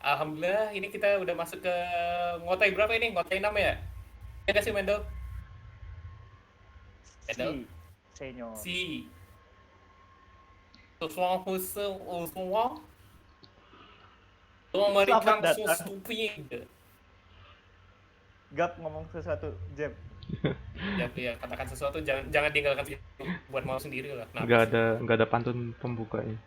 Alhamdulillah ini kita udah masuk ke ngotai berapa ini? Ngotai 6 ya? Ya nggak sih Mendo? Mendo? Si, Senyor. Si sesuatu semua Selamat American so datang. stupid. Gap ngomong sesuatu, Jeb. Ya, katakan sesuatu, jangan jangan tinggalkan buat mau sendiri lah. Kenapa nggak sih? ada nggak ada pantun pembukanya.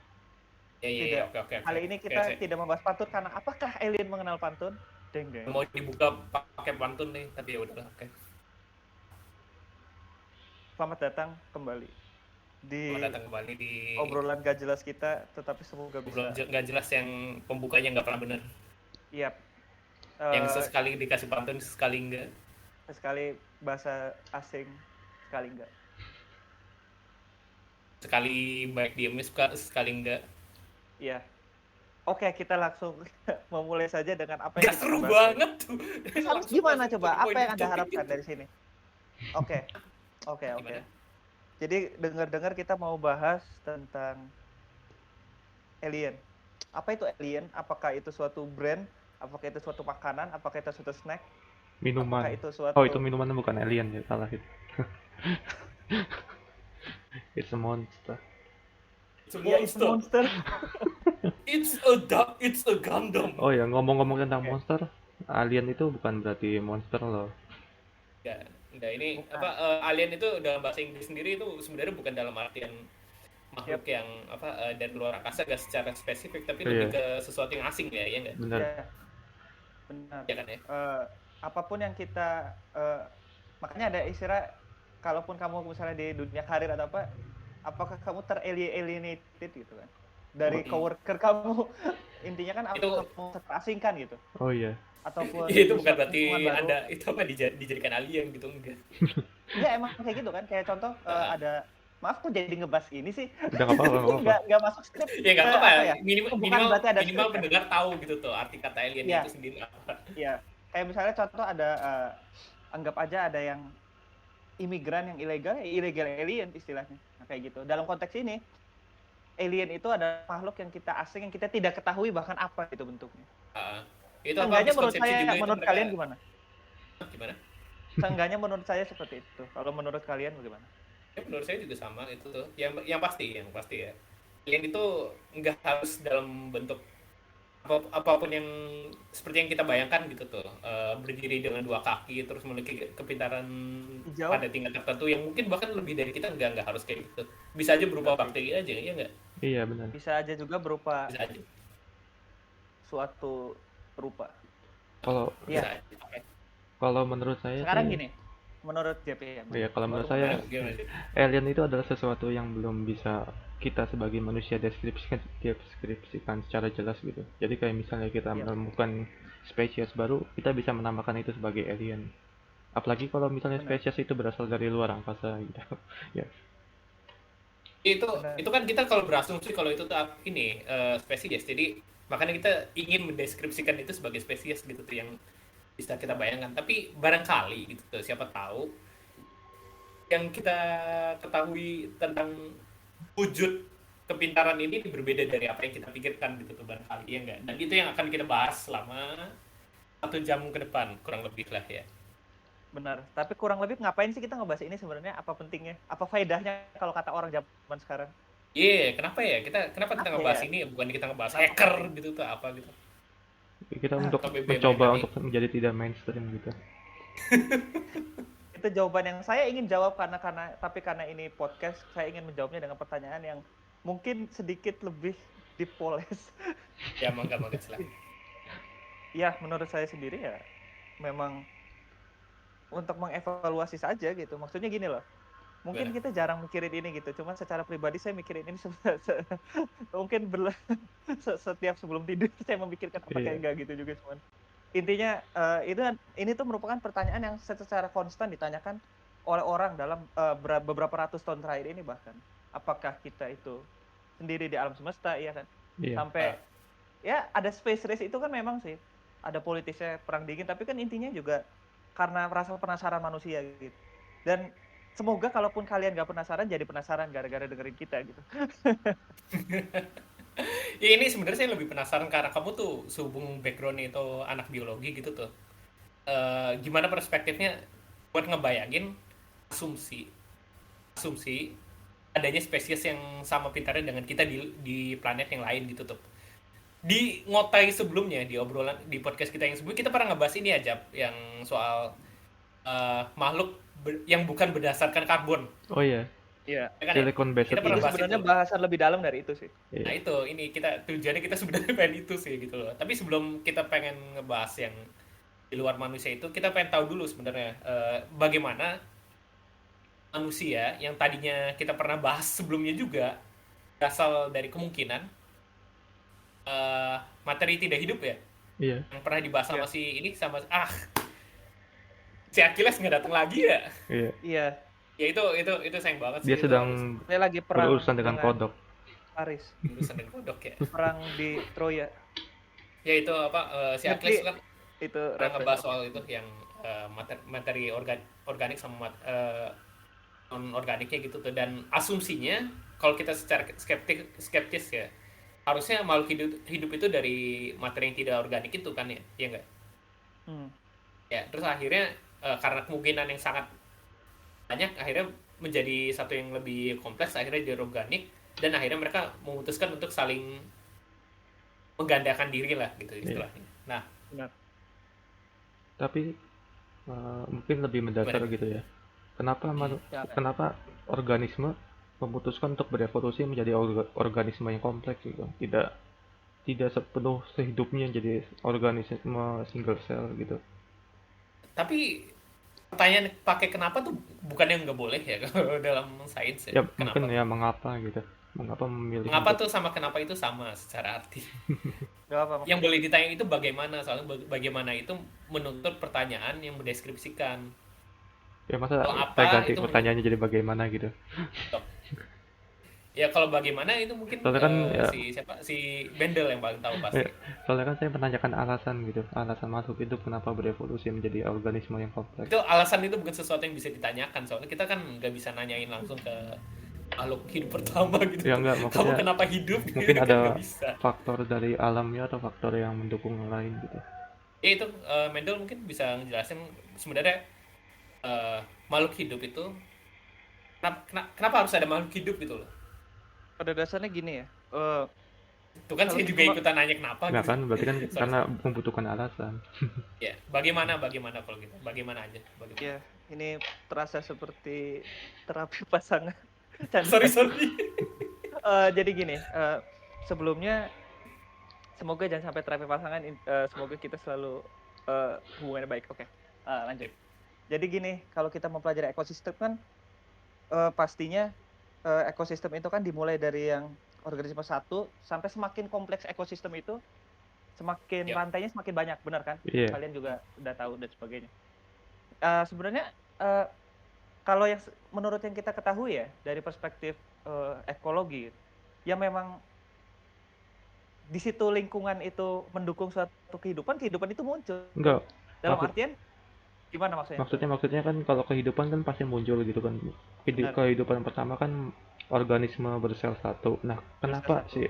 Ya, Tidak. oke oke oke Kali ini oke. kita tidak membahas pantun karena apakah alien mengenal pantun? Deng deng. Mau dibuka pakai pantun nih, tapi ya udahlah. Oke. Selamat datang kembali di Selamat datang kembali di obrolan gak jelas kita, tetapi semoga obrolan bisa. nggak jelas yang pembukanya nggak pernah bener. Yap. Yang Eh, sesekali dikasih pantun, sekali enggak. sekali bahasa asing, sekali enggak. Sekali baik diemnya, sekali enggak. Iya. Oke, kita langsung memulai saja dengan apa yang Gak kita seru bahas. banget tuh. Terus harus Langsung gimana masuk to coba? the point Apa yang of Anda topic harapkan gitu. dari sini? Oke. Oke. Gimana? Jadi dengar-dengar kita mau bahas tentang alien. Apa itu alien? Apakah itu suatu brand? Apakah itu suatu makanan? Apakah itu suatu snack? Minuman. Apakah itu suatu... Oh, itu minuman bukan alien ya, salah itu. It's a monster. It's a Ya, it's a monster. monster. It's a Gundam. Oh ya, ngomong-ngomong tentang Oke. monster, alien itu bukan berarti monster loh. Enggak, ini Bukan. apa alien itu dalam bahasa Inggris sendiri itu sebenarnya bukan dalam artian makhluk Yep. yang dari luar angkasa, gak secara spesifik, tapi Iya. lebih ke sesuatu yang asing ya enggak? Benar. Ya, benar. Ya kan ya? Apapun yang kita... makanya ada istilah, kalaupun kamu misalnya di dunia karir atau apa, apakah kamu teralienated gitu kan? Dari coworker kamu, intinya kan Itu kamu terasingkan gitu. Oh iya. Ataupun itu di bukan suatu berarti lingkungan baru. Anda itu dijadikan alien gitu, enggak. Ya emang kayak gitu kan, kayak contoh ada, maaf kok jadi ngebahas ini sih. Udah nggak apa-apa, nggak apa-apa. nggak masuk skrip. Ya nggak apa-apa, Apa ya? minimal Bukan minimal berarti ada minimal skrip kan? pendengar tahu gitu tuh arti kata alien Iya. itu sendiri apa. Iya, kayak misalnya contoh ada anggap aja ada yang imigran yang ilegal, ya illegal alien istilahnya. Nah, kayak gitu. Dalam konteks ini, alien itu ada makhluk yang kita asing, yang kita tidak ketahui bahkan apa itu bentuknya. Itu Seenggaknya menurut miskonsepsi saya, juga itu menurut mereka. kalian gimana? Gimana? Seenggaknya menurut saya seperti itu. Kalau menurut kalian bagaimana? Ya, menurut saya juga sama itu tuh. Yang pasti ya. Alien itu nggak harus dalam bentuk apapun yang seperti yang kita bayangkan gitu tuh. Berdiri dengan 2 kaki terus memiliki kepintaran Hijau. pada tingkat tertentu yang mungkin bahkan lebih dari kita, nggak harus kayak gitu. Bisa aja berupa bakteri aja, ya nggak? Iya benar. Bisa aja juga berupa Bisa aja. suatu rupa. Kalau Bisa Iya. aja. kalau menurut saya Sekarang sih, gini, menurut JP ya. iya kalau menurut Gimana saya sih? alien itu adalah sesuatu yang belum bisa kita sebagai manusia deskripsikan secara jelas gitu. Jadi kayak misalnya kita Iya. menemukan spesies baru, kita bisa menamakan itu sebagai alien. Apalagi kalau misalnya Benar. spesies itu berasal dari luar angkasa gitu. Ya. Itu kan kita kalau berasumsi kalau itu tuh ini spesies, jadi makanya kita ingin mendeskripsikan itu sebagai spesies gitu tuh yang bisa kita bayangkan. Tapi barangkali gitu tuh, siapa tahu yang kita ketahui tentang wujud kepintaran ini berbeda dari apa yang kita pikirkan gitu tuh, barangkali ya enggak. Dan itu yang akan kita bahas selama 1 jam ke depan kurang lebih lah ya. Benar. Tapi kurang lebih ngapain sih kita ngebahas ini sebenarnya? Apa pentingnya? Apa faedahnya kalau kata orang zaman sekarang? Iya, kenapa kenapa kita ngebahas ya? ini, bukan kita ngebahas Kenapa hacker penting? gitu tuh apa gitu. Kita untuk Atau BBM mencoba tadi. untuk menjadi tidak mainstream gitu. Itu jawaban yang saya ingin jawab karena ini podcast, saya ingin menjawabnya dengan pertanyaan yang mungkin sedikit lebih dipoles. Ya mangga silahkan. Ya, menurut saya sendiri ya memang untuk mengevaluasi saja gitu. Maksudnya gini loh. Mungkin kita jarang mikirin ini gitu. Cuma secara pribadi saya mikirin ini mungkin setiap sebelum tidur saya memikirkan apakah enggak gitu juga cuman. Intinya ini tuh merupakan pertanyaan yang secara konstan ditanyakan oleh orang dalam beberapa ratus tahun terakhir ini bahkan. Apakah kita itu sendiri di alam semesta, iya kan? Iya. Sampai ya ada space race itu kan memang sih. Ada politisnya perang dingin, tapi kan intinya juga karena rasa penasaran manusia gitu. Dan semoga kalaupun kalian gak penasaran, jadi penasaran gara-gara dengerin kita gitu. Ya ini sebenarnya saya lebih penasaran karena kamu tuh sehubung background itu anak biologi gitu tuh. Gimana perspektifnya buat ngebayangin asumsi asumsi adanya spesies yang sama pintarnya dengan kita di planet yang lain gitu tuh. Di ngotai sebelumnya di obrolan di podcast kita yang sebelumnya kita pernah ngebahas ini aja yang soal makhluk yang bukan berdasarkan karbon. Oh iya, Iya. Ya kan ya? silicon based Kita pernah Ini ya. bahas itu. sebenarnya bahasan lebih dalam dari itu sih. Nah Iya. itu, ini kita tujuannya kita sebenarnya pengen itu sih gitu loh. Tapi sebelum kita pengen ngebahas yang di luar manusia itu, kita pengen tahu dulu sebenarnya bagaimana manusia yang tadinya kita pernah bahas sebelumnya juga berasal dari kemungkinan materi tidak hidup ya, Iya. yang pernah dibahas sama Iya. si ini sama si Achilles nggak datang lagi ya. Iya. Iya. Ya itu sayang banget sih Dia itu sedang harus Saya lagi perang berurusan dengan kodok. Paris. urusan dengan kodok ya. Perang di Troya. Ya itu apa si Ngerti Achilles kan itu pernah ngebahas referensi. soal itu yang materi organik sama non organiknya gitu tuh, dan asumsinya kalau kita secara skeptis ya harusnya makhluk hidup itu dari materi yang tidak organik itu kan ya enggak Hmm. ya, terus akhirnya karena kemungkinan yang sangat banyak akhirnya menjadi satu yang lebih kompleks, akhirnya jadi organik, dan akhirnya mereka memutuskan untuk saling menggandakan diri lah gitu istilahnya. Nah, Benar. Tapi mungkin lebih mendasar gimana? gitu ya. Kenapa Ya, kenapa organisme memutuskan untuk berevolusi menjadi organisme yang kompleks gitu. Tidak sepenuh sehidupnya jadi organisme single cell gitu. Tapi pertanyaan pakai kenapa tuh bukan yang nggak boleh ya kalau dalam sains ya. Ya mungkin Kenapa? ya mengapa gitu. Mengapa memilih Mengapa untuk tuh sama kenapa itu sama secara arti. Gak apa Yang maksudnya. boleh ditanya itu bagaimana, soalnya bagaimana itu menuntut pertanyaan yang mendeskripsikan. ya masa Kalau saya apa ganti itu menuntut, pertanyaannya jadi bagaimana gitu. ya kalau bagaimana itu mungkin Soalnya kan ya, si Bendel yang paling tahu ya, pasti. soalnya kan saya menanyakan alasan gitu. Alasan makhluk itu kenapa berevolusi menjadi organisme yang kompleks. Itu alasan itu bukan sesuatu yang bisa ditanyakan, soalnya kita kan nggak bisa nanyain langsung ke makhluk hidup pertama gitu Ya tuh. enggak, Kamu maksudnya kenapa hidup mungkin gitu kan nggak ada bisa. faktor dari alamnya atau faktor yang mendukung yang lain gitu. Ya itu Mendel mungkin bisa ngejelasin sebenarnya eh, makhluk hidup itu kenapa harus ada makhluk hidup gitu loh. Pada dasarnya gini ya. Itu kan Kalau saya kita juga ikutan nanya kenapa Enggak gitu. kan, berarti kan Sorry, karena sorry. membutuhkan alasan. Ya, bagaimana kalau gitu? Bagaimana aja? Bagaimana? ya ini terasa seperti terapi pasangan. Canda. Sorry. Jadi gini, sebelumnya semoga jangan sampai terapi pasangan. Semoga kita selalu hubungannya baik. Oke, lanjut. Jadi gini, kalau kita mempelajari ekosistem kan pastinya ekosistem itu kan dimulai dari yang organisme satu sampai semakin kompleks ekosistem itu, semakin Ya. rantainya semakin banyak, benar kan? Iya. Kalian juga udah tahu dan sebagainya. Sebenarnya kalau yang menurut yang kita ketahui ya dari perspektif ekologi, ya memang di situ lingkungan itu mendukung suatu kehidupan itu muncul. Enggak. Dalam Maksud- artian gimana maksudnya? Maksudnya kan kalau kehidupan kan pasti muncul gitu kan. Benar. Kehidupan pertama kan organisme bersel satu. Nah, kenapa satu. sih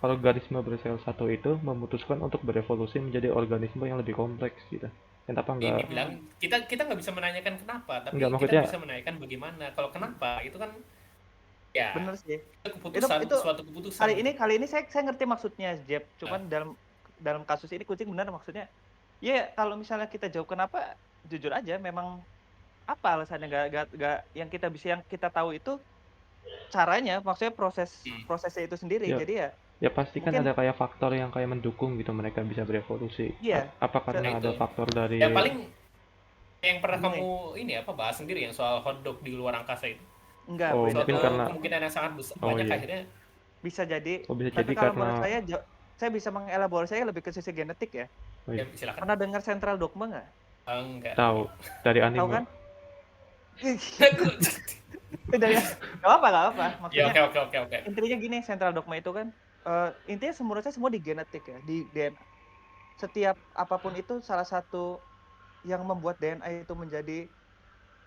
organisme bersel satu itu memutuskan untuk berevolusi menjadi organisme yang lebih kompleks gitu? Kenapa Ini enggak? bilang kita nggak bisa menanyakan kenapa, tapi Enggak, kita maksudnya bisa menanyakan bagaimana. Kalau kenapa itu kan ya Benar sih. keputusan, Itu suatu keputusan. kali ini saya ngerti maksudnya Jeb. Cuman dalam kasus ini kucing benar maksudnya. Ya kalau misalnya kita jawab kenapa, jujur aja memang apa alasannya nggak yang kita tahu itu caranya, maksudnya prosesnya itu sendiri. Ya. Jadi Ya pasti kan mungkin ada kayak faktor yang kayak mendukung gitu mereka bisa berevolusi. Iya. Apa karena Nah, ada itu. faktor dari Ya paling yang pernah Gini. kamu ini apa bahas sendiri yang soal hotdog di luar angkasa itu. enggak Oh, beda. mungkin Suatu karena kemungkinan yang sangat besar, Oh, banyak iya. akhirnya Bisa jadi. bisa Tapi jadi kalau karena menurut saya bisa mengelaborasinya lebih ke sisi genetik ya. Oh, iya. ya silakan. Pernah dengar Central Dogma nggak? Enggak. Tahu dari anime. Tahu kan? Tidak ya. Gak apa. Ya Maksudnya oke. intinya gini, Central Dogma itu kan intinya menurut saya semua di genetik ya, di DNA. Setiap apapun itu salah satu yang membuat DNA itu menjadi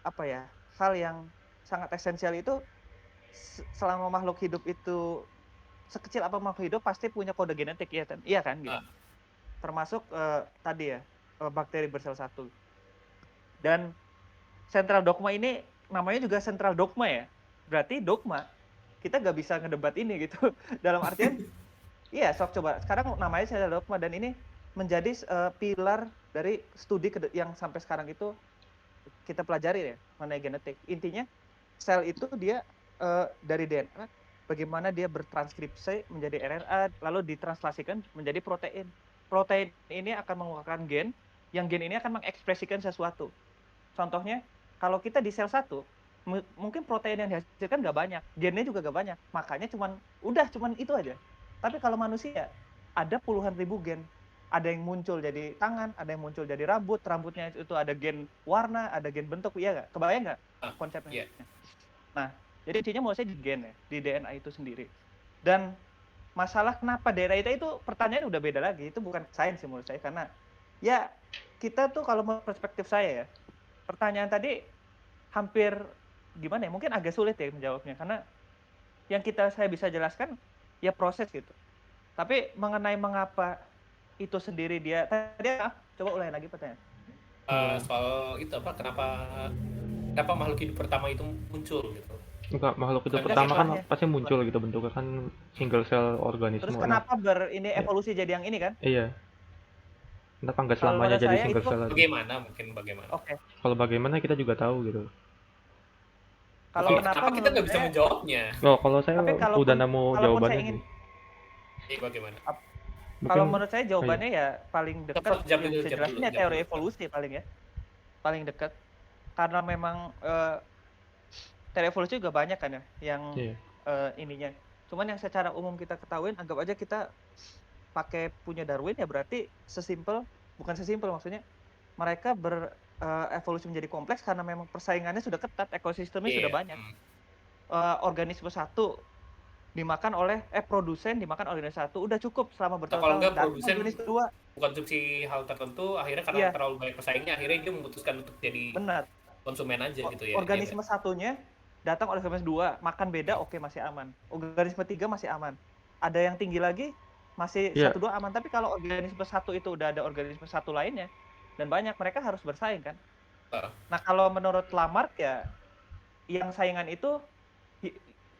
apa ya, hal yang sangat esensial itu selama makhluk hidup itu sekecil apa makhluk hidup pasti punya kode genetik, iya kan gitu. Ah. Termasuk tadi ya bakteri bersel satu. Dan central dogma ini namanya juga central dogma ya. Berarti dogma. Kita nggak bisa ngedebat ini gitu. Dalam artian, iya sok coba. Sekarang namanya central dogma dan ini menjadi pilar dari studi yang sampai sekarang itu kita pelajari ya mengenai genetik. Intinya sel itu dia dari DNA, bagaimana dia bertranskripsi menjadi RNA, lalu ditranslasikan menjadi protein. Protein ini akan mengeluarkan gen, yang gen ini akan mengekspresikan sesuatu. Contohnya, kalau kita di sel satu, mungkin protein yang dihasilkan nggak banyak, gennya juga nggak banyak, makanya cuman itu aja. Tapi kalau manusia, ada puluhan ribu gen. Ada yang muncul jadi tangan, ada yang muncul jadi rambut, rambutnya itu ada gen warna, ada gen bentuk, iya nggak? Kebayang nggak konsepnya? Iya. Nah, jadi intinya menurut saya di gen ya, di DNA itu sendiri. Dan masalah kenapa DNA itu pertanyaan udah beda lagi, itu bukan sains sih menurut saya, karena ya kita tuh kalau menurut perspektif saya ya, pertanyaan tadi hampir gimana ya, mungkin agak sulit ya menjawabnya, karena yang saya bisa jelaskan ya proses gitu. Tapi mengenai mengapa itu sendiri dia tadi coba ulangi lagi pertanyaan. Soal itu apa, kenapa makhluk hidup pertama itu muncul gitu. Enggak, makhluk hidup Kan pertama kan setelahnya. pasti muncul gitu bentuknya kan single cell organisme. Terus kenapa ini evolusi jadi yang ini kan? Iya. Kenapa nggak Kalau selamanya menurut jadi saya single itu cell aja? Bagaimana? Oke. Kalau bagaimana kita juga tahu gitu. Kalau Tapi kenapa kenapa kita menurut nggak bisa saya, menjawabnya? Oh, kalau saya tapi udah nemu kalaupun jawabannya saya ingin, sih. Bagaimana? kalau Mungkin menurut saya jawabannya ya paling dekat Jam yang dulu, bisa jam jelasin dulu, ya jam teori dulu. evolusi paling dekat, karena memang teori evolusi juga banyak kan ya yang iya. ininya. Cuman yang secara umum kita ketahuin, anggap aja kita pakai punya Darwin ya, berarti bukan sesimpel maksudnya mereka evolusi menjadi kompleks karena memang persaingannya sudah ketat, ekosistemnya sudah banyak. Organisme satu dimakan oleh produsen dimakan organisme satu udah cukup selama Nah, kalau bertahun-tahun. nggak Dan produsen organisme dua, konsumsi hal tertentu, akhirnya karena iya terlalu banyak pesaingnya, akhirnya dia memutuskan untuk jadi benar. konsumen aja gitu ya. Organisme satunya datang organisme dua, makan beda, oke masih aman. Organisme tiga masih aman. Ada yang tinggi lagi masih Iya. satu dua aman. Tapi kalau organisme satu itu udah ada organisme satu lainnya dan banyak, mereka harus bersaing kan. Nah kalau menurut Lamarck ya, yang saingan itu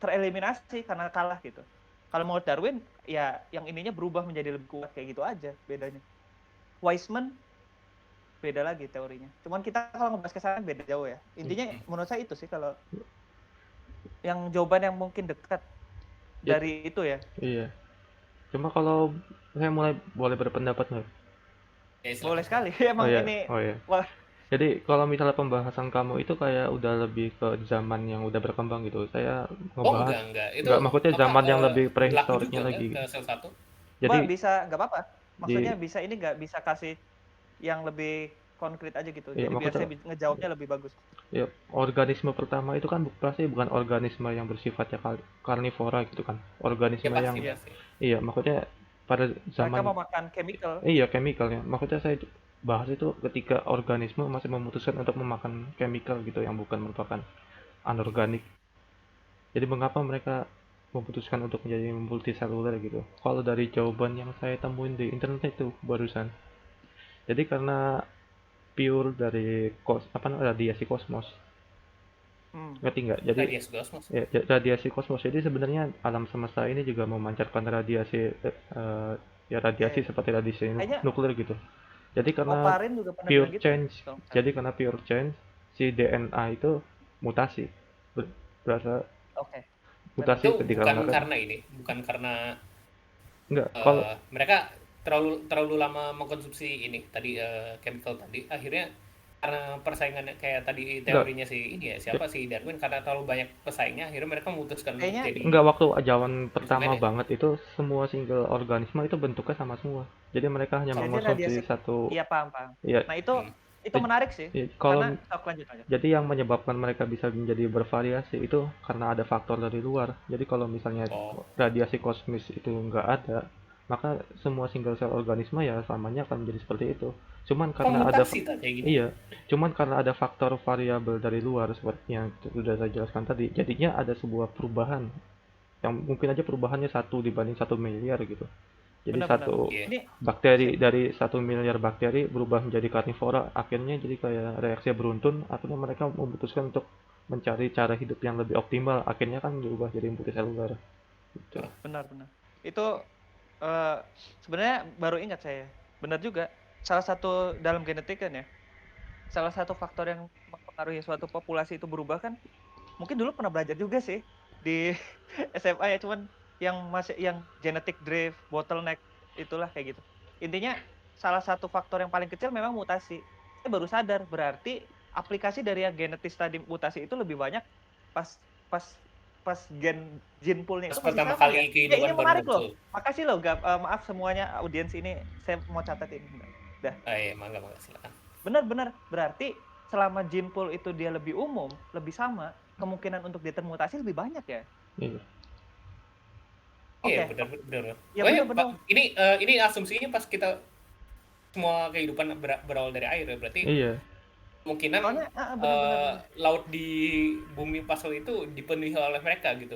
tereliminasi karena kalah gitu. Kalau menurut Darwin ya yang ininya berubah menjadi lebih kuat, kayak gitu aja bedanya. Weismann beda lagi teorinya. Cuman kita kalau ngebahas kesana beda jauh ya. Intinya menurut saya itu sih kalau yang jawaban yang mungkin dekat dari itu ya. Iya. Cuma kalau saya boleh berpendapat nggak? Boleh sekali. Emang ini. Oh iya. Wah. Jadi kalau misalnya pembahasan kamu itu kayak udah lebih ke zaman yang udah berkembang gitu. Saya ngebahas enggak. Itu enggak, maksudnya zaman yang lebih prehistoriknya juga, lagi. Ke sel satu. Jadi bisa nggak apa-apa. Maksudnya bisa ini nggak bisa kasih yang lebih konkret aja gitu. Iya, jadi biar saya ngejawabnya lebih bagus. Ya, organisme pertama itu kan pasti bukan organisme yang bersifatnya karnivora gitu kan. Organisme Ya, yang pasti. Iya, maksudnya pada zaman mereka memakan chemical. Iya, chemicalnya. Maksudnya saya bahas itu ketika organisme masih memutuskan untuk memakan chemical gitu yang bukan merupakan anorganik. Jadi mengapa mereka memutuskan untuk menjadi multiseluler gitu? Kalau dari jawaban yang saya temuin di internet itu barusan. Jadi karena pure dari radiasi kosmos. Ngerti nggak? Jadi Radiasi kosmos. Ya, radiasi kosmos. Jadi sebenarnya alam semesta ini juga memancarkan radiasi seperti radiasi nuklir gitu. Jadi karena pure change, si DNA itu mutasi. Berasa mutasi itu ketika bukan karena enggak, kalau mereka terlalu lama mengkonsumsi ini tadi chemical tadi, akhirnya karena persaingannya kayak tadi teorinya si Darwin, karena terlalu banyak pesaingnya, akhirnya mereka memutuskan jadi waktu zaman pertama banget itu semua single organisme itu bentuknya sama semua. Jadi mereka hanya mengonsumsi satu. Iya, paham. Ya. Nah itu menarik sih. Kalau jadi yang menyebabkan mereka bisa menjadi bervariasi itu karena ada faktor dari luar. Jadi kalau misalnya radiasi kosmis itu nggak ada, maka semua single cell organisme ya selamanya akan menjadi seperti itu. Cuman karena ada faktor variabel dari luar seperti yang sudah saya jelaskan tadi, jadinya ada sebuah perubahan yang mungkin aja perubahannya 1 dibanding 1 miliar gitu. Jadi Benar-benar. satu Iya. Ini bakteri dari 1 miliar bakteri berubah menjadi karnivora, akhirnya jadi kayak reaksi beruntun, akhirnya mereka memutuskan untuk mencari cara hidup yang lebih optimal, akhirnya kan berubah jadi multiselular gitu. benar-benar. Itu sebenarnya baru ingat saya. Benar juga. Salah satu dalam genetik kan ya. Salah satu faktor yang mempengaruhi suatu populasi itu berubah kan. Mungkin dulu pernah belajar juga sih di SMA ya, cuman yang genetic drift, bottleneck itulah kayak gitu. Intinya salah satu faktor yang paling kecil memang mutasi. Saya baru sadar berarti aplikasi dari yang genetis tadi mutasi itu lebih banyak pas pas pas gene poolnya Pas itu masih pertama sama ya. kali Ya kehidupan ini baru menarik muncul. loh. Makasih loh, maaf semuanya audiens ini saya mau catat ini. Dah. Iya, mangga silakan. Benar-benar berarti selama gene pool itu dia lebih umum, lebih sama, kemungkinan untuk dia termutasi lebih banyak ya. Iya. Oke. Iya, benar. Ya Oh ya, benar-benar. Pak, ini asumsinya pas kita semua kehidupan berawal dari air ya, berarti Iya. kemungkinan Soalnya benar-benar. laut di bumi pasal itu dipenuhi oleh mereka gitu.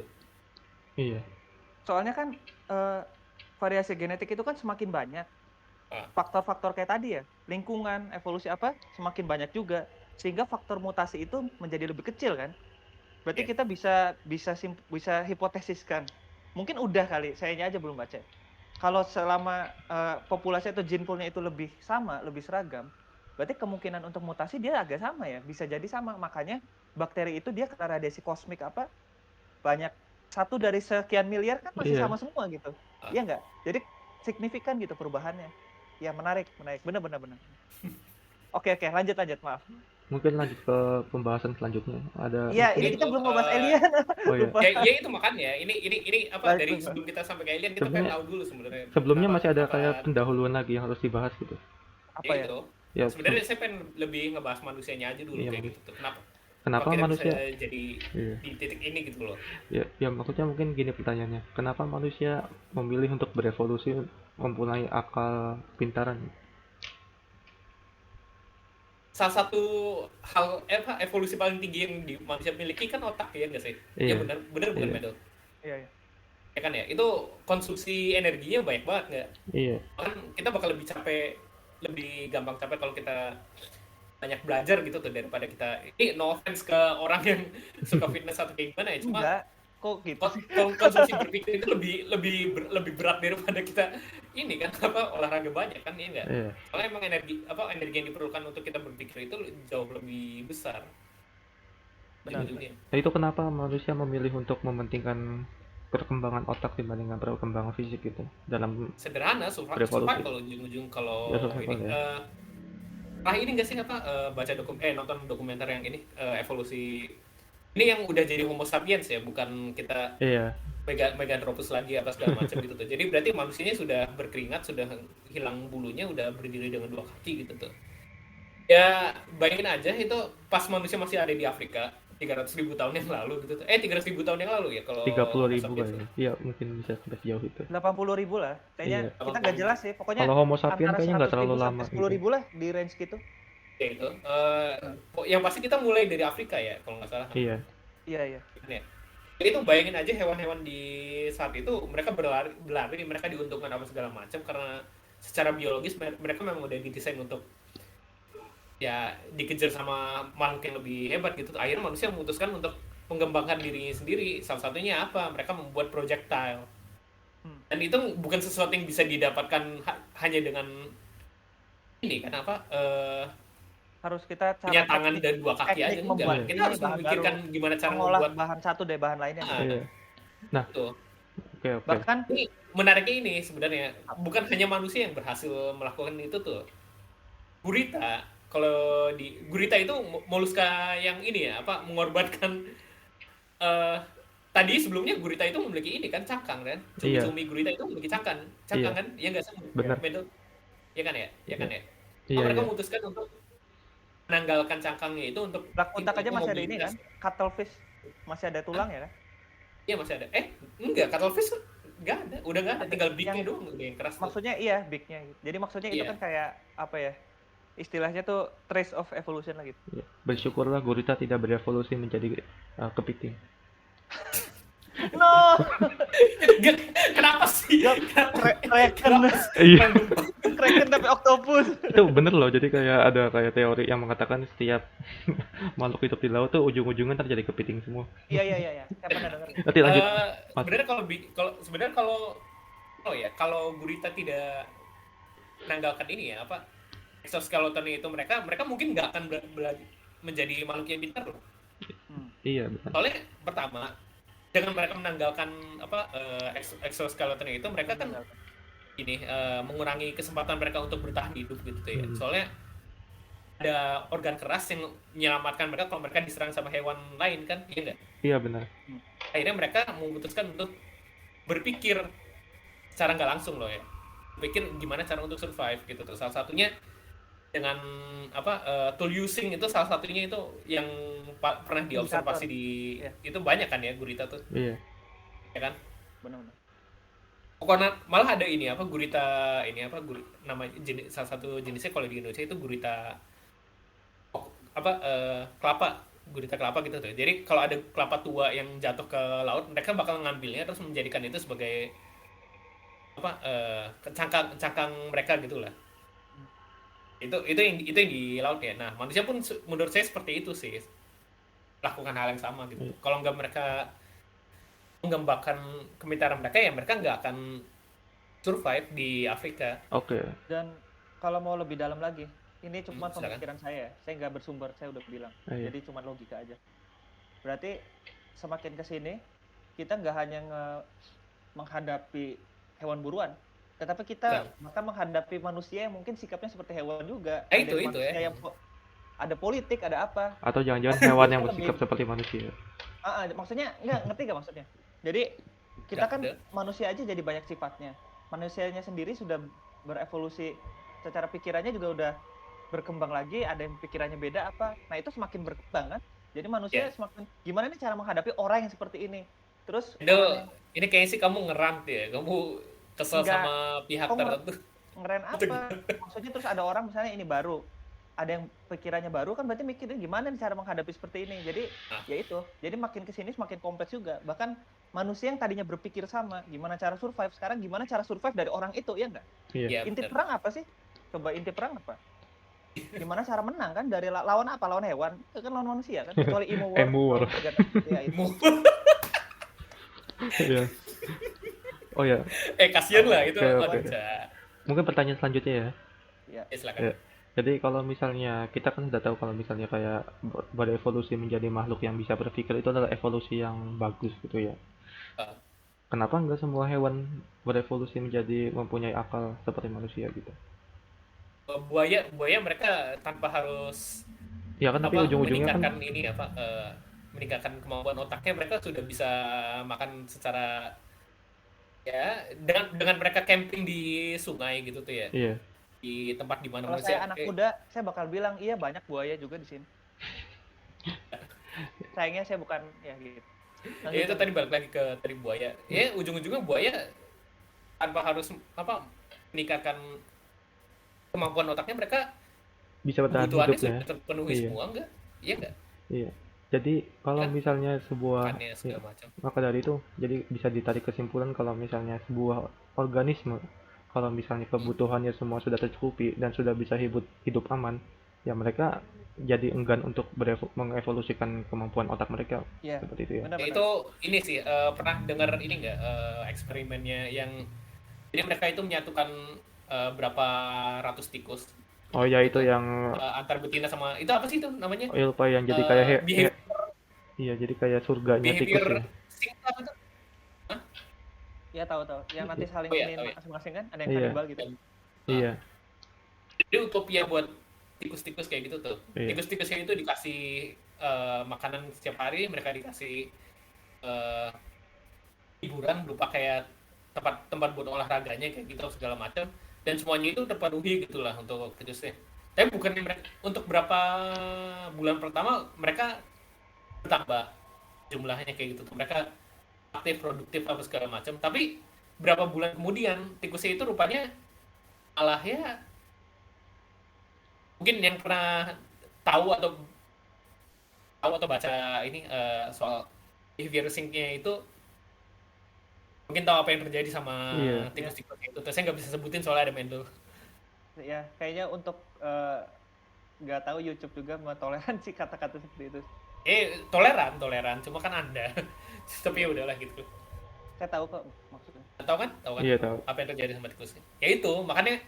Iya. Soalnya kan variasi genetik itu kan semakin banyak. Faktor-faktor kayak tadi ya, lingkungan, evolusi apa, semakin banyak juga. Sehingga faktor mutasi itu menjadi lebih kecil kan. Berarti Iya. kita bisa hipotesiskan. Mungkin udah kali, sayanya aja belum baca. Kalau selama populasi atau gene poolnya itu lebih sama, lebih seragam, berarti kemungkinan untuk mutasi dia agak sama ya, bisa jadi sama. Makanya bakteri itu dia kena radiasi kosmik apa banyak, 1 dari sekian miliar kan masih Iya. sama semua gitu. Iya nggak? Jadi signifikan gitu perubahannya. Ya menarik. Benar. Oke, lanjut maaf. Mungkin lanjut ke pembahasan selanjutnya. Ada Iya, ini mungkin kita belum ngebahas alien. Oh iya. Lupa. Ya itu makanya ini apa Baik, dari lupa. sebelum kita sampai ke alien kita pengen Sebenarnya- tahu dulu sebenarnya. Sebelumnya masih ada Kenapa- kayak pendahuluan lagi yang harus dibahas gitu. Apa ya? itu. Ya, Sebenarnya saya pengen lebih ngebahas manusianya aja dulu Iya, kayak mungkin. gitu. Kenapa kita manusia? bisa jadi Iya. di titik ini gitu loh. Ya maksudnya mungkin gini pertanyaannya. Kenapa manusia memilih untuk berevolusi mempunyai akal pintaran? Salah satu hal evolusi paling tinggi yang manusia miliki kan otak ya nggak sih? Iya. Ya benar bukan Iya. Medel? Iya. Ya kan ya, itu konsumsi energinya banyak banget nggak? Iya. Kan kita bakal lebih gampang capek kalau kita banyak belajar gitu tuh daripada kita. Ini no offense ke orang yang suka fitness atau kayak gimana ya, cuma Enggak. Kok gitu sih? konsumsi berpikir itu lebih berat daripada kita ini kan apa olahraga banyak kan ya enggak? Iya. Soalnya emang energi yang diperlukan untuk kita berpikir itu jauh lebih besar. Benar. Ujung-ujungnya. Nah, itu kenapa manusia memilih untuk mementingkan perkembangan otak dibandingkan perkembangan fisik gitu dalam Sederhana, survival Revolusi. kalau ujung-ujung kalau Ya, survival, ini ya. ini nggak sih baca nonton dokumenter yang ini evolusi ini yang udah jadi Homo sapiens ya, bukan kita iya Meganthropus lagi apa segala macam gitu tuh. Jadi berarti manusianya sudah berkeringat, sudah hilang bulunya, udah berdiri dengan 2 kaki gitu tuh. Ya bayangin aja itu pas manusia masih ada di Afrika 300.000 tahun yang lalu gitu tuh. 300.000 tahun yang lalu ya kalau 30.000 Homo sapiens. kayaknya. Iya mungkin bisa sampai sejauh itu. 80.000 lah. Kayaknya Iya. kita nggak jelas sih. Pokoknya Kalau Homo sapiens antara kayaknya nggak terlalu 100.000 lama sampai 10.000 lah di range gitu. Ya itu. Yang pasti kita mulai dari Afrika ya kalau nggak salah. Iya. Iya. Ya. Itu bayangin aja hewan-hewan di saat itu mereka berlari, mereka diuntungkan apa segala macam karena secara biologis mereka memang udah didesain untuk ya dikejar sama makhluk yang lebih hebat gitu. Akhirnya manusia memutuskan untuk mengembangkan dirinya sendiri. Salah satunya apa? Mereka membuat projectile. Dan itu bukan sesuatu yang bisa didapatkan hanya dengan ini kan apa? Harus kita Punya tangan dan 2 kaki aja teknik enggak. membuat Kita ini harus bahan memikirkan baru, gimana cara mengolah membuat bahan satu dari bahan lainnya. Iya. Nah, tuh. oke. Bahkan Ini menariknya ini sebenarnya bukan hanya manusia yang berhasil melakukan itu tuh. Gurita, kalau di Gurita itu moluska yang ini ya, apa mengorbankan tadi sebelumnya Gurita itu memiliki ini kan cangkang kan. Iya. Cumi-cumi Gurita itu memiliki cangkang Iya. kan? Iya enggak sih? Benar. Iya kan ya? Iya kan ya? Iya, Mereka iya. memutuskan untuk menanggalkan cangkangnya itu untuk Black Untak aja masih ada ini mobilitas. kan, cuttlefish masih ada tulang ya kan? Iya masih ada. Enggak, cuttlefish enggak ada. Udah enggak ada, tinggal beaknya Yang- doang udah yang keras tuh. Maksudnya iya bignya. Jadi maksudnya itu Iya. kan kayak apa ya? Istilahnya tuh trace of evolution lah gitu. Iya. Bersyukurlah gurita tidak berevolusi menjadi kepiting. No. Kenapa sih? Gak, Kraken. Iya, Kraken tapi octopus. itu bener loh. Jadi kayak ada kayak teori yang mengatakan setiap makhluk hidup di laut tuh ujung-ujungnya terjadi kepiting semua. Iya. Saya pernah dengar. Nanti lanjut. Mas. Sebenarnya kalau Gurita tidak menanggalkan ini ya apa exoskeleton itu mereka mungkin nggak akan menjadi makhluk yang pintar loh. Iya, benar. Soalnya pertama dengan mereka menanggalkan exoskeleton itu mereka kan ini mengurangi kesempatan mereka untuk bertahan hidup gitu ya. Soalnya ada organ keras yang menyelamatkan mereka kalau mereka diserang sama hewan lain kan, iya nggak? Iya, benar. Akhirnya mereka memutuskan untuk berpikir secara nggak langsung loh ya, berpikir gimana cara untuk survive gitu tuh. Salah satunya dengan tool using itu salah satunya itu yang pernah diobservasi di itu banyak kan ya gurita tuh. Iya. Ya kan? Benar. Pokoknya malah ada ini gurita nama salah satu jenisnya kalau di Indonesia itu gurita gurita kelapa gitu tuh. Jadi kalau ada kelapa tua yang jatuh ke laut, mereka bakal ngambilnya terus menjadikan itu sebagai cangkang mereka gitulah. Itu yang di laut ya. Nah, manusia pun menurut saya seperti itu sih. Lakukan hal yang sama gitu. Kalau nggak mereka mengembangkan kepintaran mereka ya mereka nggak akan survive di Afrika. Oke. Dan kalau mau lebih dalam lagi, ini cuma silakan. pemikiran saya nggak bersumber, saya udah bilang. Iya. Jadi cuma logika aja. Berarti semakin kesini kita nggak hanya menghadapi hewan buruan, tetapi kita bahkan menghadapi manusia yang mungkin sikapnya seperti hewan juga. Itu ya. Yang ada politik, ada apa? Atau jangan-jangan hewan yang bersikap seperti manusia. Maksudnya ngerti nggak maksudnya? Jadi kita kan manusia aja jadi banyak sifatnya. Manusianya sendiri sudah berevolusi secara pikirannya juga udah berkembang lagi, ada yang pikirannya beda apa. Nah, itu semakin berkembang kan. Jadi manusia semakin gimana nih cara menghadapi orang yang seperti ini. Terus ini kayaknya sih kamu ngerant ya. Kamu kesel sama pihak tertentu. Ngeren apa? Maksudnya terus ada orang misalnya ini baru, ada yang pikirannya baru kan berarti mikirnya gimana nih cara menghadapi seperti ini. Jadi ya itu. Jadi makin kesini semakin kompleks juga. Bahkan manusia yang tadinya berpikir sama, gimana cara survive, sekarang gimana cara survive dari orang itu, ya enggak? Iya. Inti perang apa sih? Coba inti perang apa? Gimana cara menang kan? Dari lawan apa? Lawan hewan? Itu kan lawan manusia kan? Kecuali Emu War. Ya, itu. Iya. Oh ya. Kasihan lah itu. Mungkin pertanyaan selanjutnya ya. Iya. Silakan. Ya. Jadi kalau misalnya kita kan sudah tahu kalau misalnya kayak berevolusi menjadi makhluk yang bisa berpikir itu adalah evolusi yang bagus gitu ya. Kenapa nggak semua hewan berevolusi menjadi mempunyai akal seperti manusia gitu? Buaya mereka tanpa harus ya kan, tapi ujung-ujungnya kan meningkatkan kemampuan otaknya, mereka sudah bisa makan secara ya dengan mereka camping di sungai gitu tuh ya. Iya. Di tempat di mana kalau saya anak muda, saya bakal bilang iya banyak buaya juga di sini. Sayangnya saya bukan ya gitu. Ya itu tadi balik lagi ke tadi buaya. Ya ujung-ujungnya buaya tanpa harus meningkatkan kemampuan otaknya mereka bisa bertahan hidup ya. Terpenuhi semua enggak? Iya enggak? Iya. Jadi kalau misalnya sebuah maka dari itu jadi bisa ditarik kesimpulan kalau misalnya sebuah organisme kalau misalnya kebutuhannya semua sudah tercukupi dan sudah bisa hidup aman, ya mereka jadi enggan untuk mengevolusikan kemampuan otak mereka. Seperti itu ya. Benar. Itu ini sih pernah dengar ini enggak eksperimennya yang jadi mereka itu menyatukan berapa ratus tikus. Oh ya, itu yang antar betina sama itu apa sih itu namanya? Oh, lupa, yang jadi kayak iya, jadi kayak surganya tikus ya. Ya tahu. Yang nanti saling ini masing-masing kan, ada yang kanibal gitu. Iya. Jadi utopia buat tikus-tikus kayak gitu tuh. Tikus-tikusnya itu dikasih makanan setiap hari, mereka dikasih hiburan berupa kayak tempat buat olahraganya kayak gitu segala macam, dan semuanya itu terpenuhi gitulah untuk tikusnya. Tapi bukan untuk berapa bulan pertama mereka bertambah jumlahnya kayak gitu tuh. Mereka aktif, produktif apa segala macam. Tapi berapa bulan kemudian tikusnya itu rupanya malah ya mungkin yang pernah tahu atau baca ini soal behavior sync-nya itu Mungkin tahu apa yang terjadi sama Iya. tikus-tikus itu. Terus saya nggak bisa sebutin soalnya ada Mendel. Ya, kayaknya untuk nggak tahu YouTube juga mentoleransi kata-kata seperti itu. Toleran, cuma kan Anda. Tapi ya udahlah gitu. Saya tahu kok maksudnya. Tahu kan? Iya, tahu. Apa yang terjadi sama tikus? Ya itu, makanya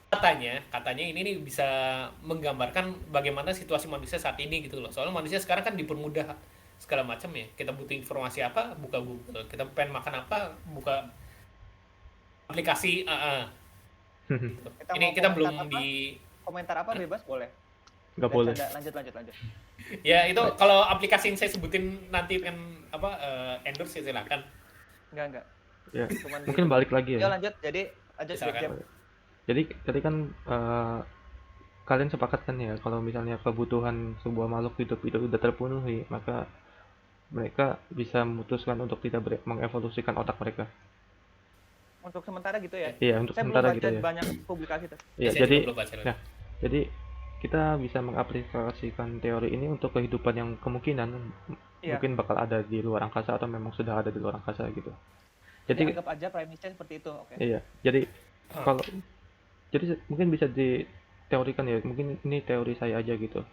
katanya ini nih bisa menggambarkan bagaimana situasi manusia saat ini gitu loh. Soalnya manusia sekarang kan dipermudah segala macam ya. Kita butuh informasi apa, buka Google. Kita pengen makan apa, buka aplikasi. Gitu. Kita Ini mau kita komentar belum apa? di Komentar apa bebas boleh. Nggak boleh. Lanjut. ya itu kalau aplikasi yang saya sebutin nanti kan apa endorse ya silakan. Enggak. Ya, Cuman mungkin balik lagi Ya ya. lanjut. Jadi Misalkan. Jeb. Jadi tadi kan kalian sepakat kan ya kalau misalnya kebutuhan sebuah makhluk hidup itu sudah terpenuhi, maka mereka bisa memutuskan untuk tidak mengevolusikan otak mereka. Untuk sementara gitu ya. Iya, untuk Saya belum sementara baca gitu ya. banyak publikasi tuh. Iya, Saya jadi juga belum baca lagi. nah, jadi kita bisa mengaplikasikan teori ini untuk kehidupan yang kemungkinan Iya. mungkin bakal ada di luar angkasa atau memang sudah ada di luar angkasa gitu. Jadi Jadi anggap aja premisnya seperti itu. Oke. iya, kalau jadi mungkin bisa diteorikan ya, mungkin ini teori saya aja gitu.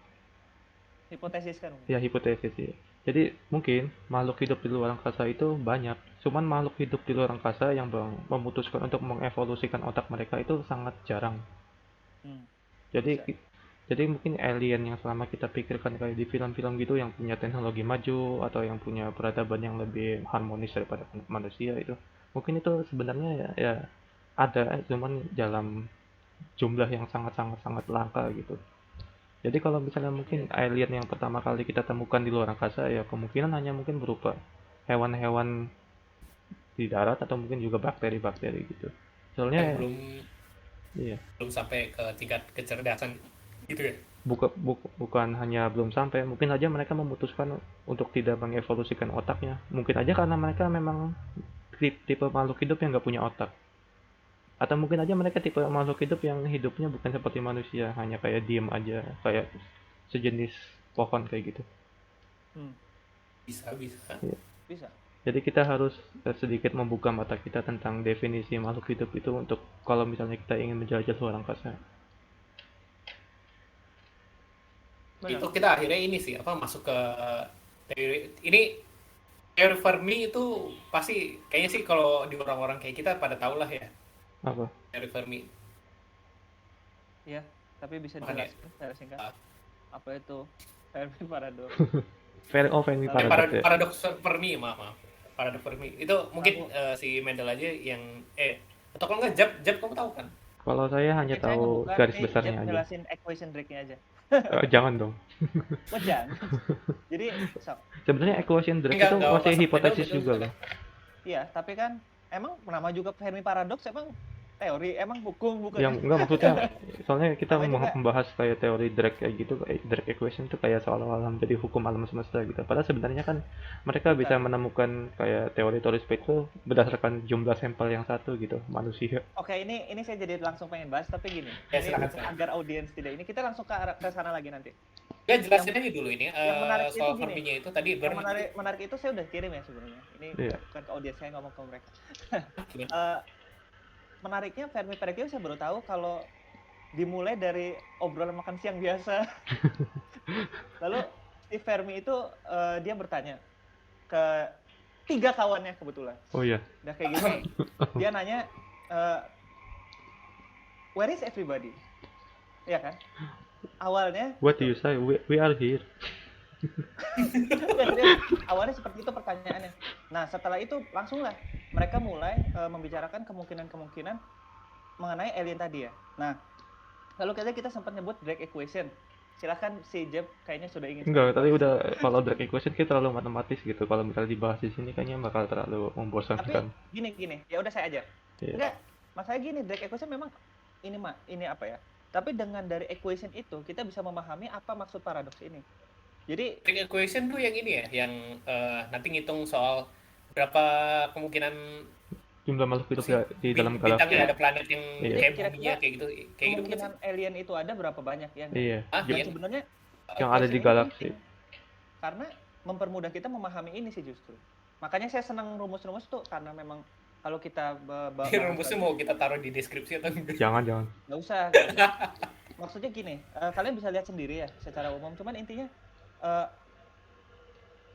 Hipotesis kan. Ya, hipotesis ya. Jadi mungkin makhluk hidup di luar angkasa itu banyak. Cuman makhluk hidup di luar angkasa yang memutuskan untuk mengevolusikan otak mereka itu sangat jarang. Jadi jadi mungkin alien yang selama kita pikirkan kayak di film-film gitu yang punya teknologi maju atau yang punya peradaban yang lebih harmonis daripada manusia itu. Mungkin itu sebenarnya ya ada, cuman dalam jumlah yang sangat langka gitu. Jadi kalau misalnya mungkin alien yang pertama kali kita temukan di luar angkasa ya kemungkinan hanya mungkin berupa hewan-hewan di darat atau mungkin juga bakteri-bakteri gitu. Soalnya belum sampai ke tingkat kecerdasan gitu ya. Bukan hanya belum sampai, mungkin aja mereka memutuskan untuk tidak mengevolusikan otaknya. Mungkin aja karena mereka memang tipe makhluk hidup yang nggak punya otak. Atau mungkin aja mereka tipe makhluk hidup yang hidupnya bukan seperti manusia, hanya kayak diem aja, kayak sejenis pohon kayak gitu. Bisa. Ya. Bisa. Jadi kita harus sedikit membuka mata kita tentang definisi makhluk hidup itu untuk kalau misalnya kita ingin menjelajah luar angkasa. Itu kita akhirnya ini sih masuk ke teori Fermi itu pasti kayaknya sih kalau di orang-orang kayak kita pada tahu lah ya. Apa? Teori Fermi. Iya, tapi bisa dijelaskan secara singkat. Apa itu Fermi paradox? Fermi paradox. Paradoks Fermi, maaf. Paradoks Fermi. Itu mungkin si Mendel aja yang atau kalau nggak Jab kamu tahu kan? Kalau saya hanya tahu garis besarnya aja. Jelasin equation Drake-nya aja. Jangan dong. Jangan. Jadi sebenarnya equation Drake itu masih hipotesis juga loh. Iya, tapi kan emang nama juga Fermi paradox emang teori, emang hukum bukan? Yang enggak maksudnya soalnya kita membahas kayak teori Drake kayak gitu, Drake equation itu kayak seolah-olah menjadi hukum alam semesta gitu. Padahal sebenarnya kan mereka bisa menemukan kayak teori-teori space itu berdasarkan jumlah sampel yang satu gitu, manusia. Oke, ini saya jadi langsung pengen bahas tapi gini. Agar audiens tidak ini kita langsung ke sana lagi nanti. Ya jelasin aja dulu ini menarik soal Fermi-nya itu tadi menarik itu saya udah kirim ya sebenarnya. Ini bukan ke audiens, saya ngomong ke mereka. Menariknya Fermi paradox saya baru tahu kalau dimulai dari obrolan makan siang biasa. Lalu si Fermi itu dia bertanya ke 3 kawannya kebetulan. Oh iya. Udah kayak gini. Dia nanya where is everybody? Iya kan? Awalnya what do you say? We are here. Awalnya seperti itu pertanyaannya. Nah, setelah itu langsunglah mereka mulai membicarakan kemungkinan-kemungkinan mengenai alien tadi ya. Nah, lalu kita sempat nyebut Drake equation. Silakan si Jeb kayaknya sudah ingin. Enggak, tadi udah kalau Drake equation kita terlalu matematis gitu. Kalau misalnya dibahas di sini kayaknya bakal terlalu membosankan. Tapi gini, ya udah saya aja. Enggak, masalah gini, Drake equation memang ini apa ya? Tapi dengan dari equation itu kita bisa memahami apa maksud paradoks ini. Jadi Drake equation tuh yang ini ya, yang nanti ngitung soal berapa kemungkinan jumlah makhluk hidup di dalam galaksi. Ada planet yang kayak bumi kayak gitu. Kemungkinan alien itu ada berapa banyak ya? Iya. Sebenarnya yang ada di galaksi. Karena mempermudah kita memahami ini sih justru. Makanya saya senang rumus-rumus tuh karena memang kalau kita Ini bahas rumusnya lagi, mau kita taruh di deskripsi atau enggak? Jangan. nggak usah, nggak usah. Maksudnya gini, kalian bisa lihat sendiri ya secara umum. Cuman intinya eh,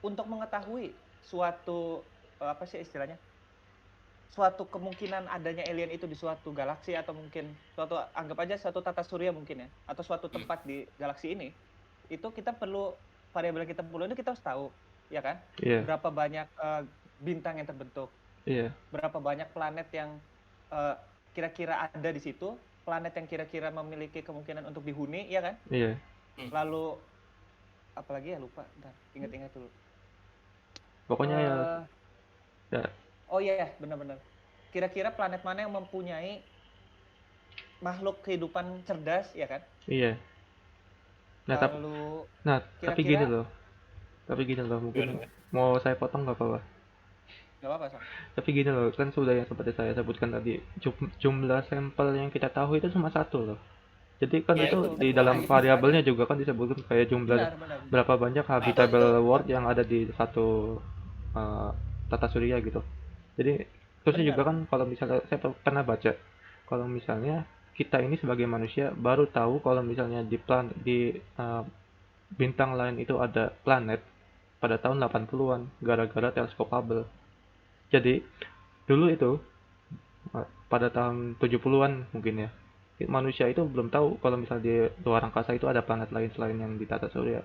untuk mengetahui suatu apa sih istilahnya, suatu kemungkinan adanya alien itu di suatu galaksi atau mungkin suatu, anggap aja suatu tata surya mungkin ya, atau suatu tempat di galaksi ini, itu kita perlu, variabel yang kita perlu itu kita harus tahu, ya kan? Iya, Berapa banyak bintang yang terbentuk, iya, berapa banyak planet yang eh, kira-kira ada di situ, planet yang kira-kira memiliki kemungkinan untuk dihuni, ya kan? iya. Lalu apalagi ya, lupa, bentar, ingat-ingat dulu. Pokoknya ya, ya, Oh iya, benar-benar. Kira-kira planet mana yang mempunyai makhluk kehidupan cerdas, ya kan? iya. Nah, Lalu tapi gini kira-kira, loh. Tapi gini loh, mungkin Gimana? mau saya potong nggak apa-apa. nggak apa-apa, Sam. Tapi gini loh, kan sudah yang seperti saya sebutkan tadi, jumlah sampel yang kita tahu itu cuma satu loh. Jadi kan Ya itu itu di betul. dalam itu variabelnya juga kan disebutkan kayak jumlah benar, benar. berapa banyak Nah, habitable itu world yang ada di satu eh, tata surya gitu. Jadi terusnya juga Benar. kan kalau misalnya saya pernah baca, kalau misalnya kita ini sebagai manusia baru tahu kalau misalnya di bintang lain itu ada planet pada tahun 80-an gara-gara teleskop Hubble. Jadi dulu itu pada tahun 70-an mungkin ya, manusia itu belum tahu kalau misalnya di luar angkasa itu ada planet lain selain yang di tata surya.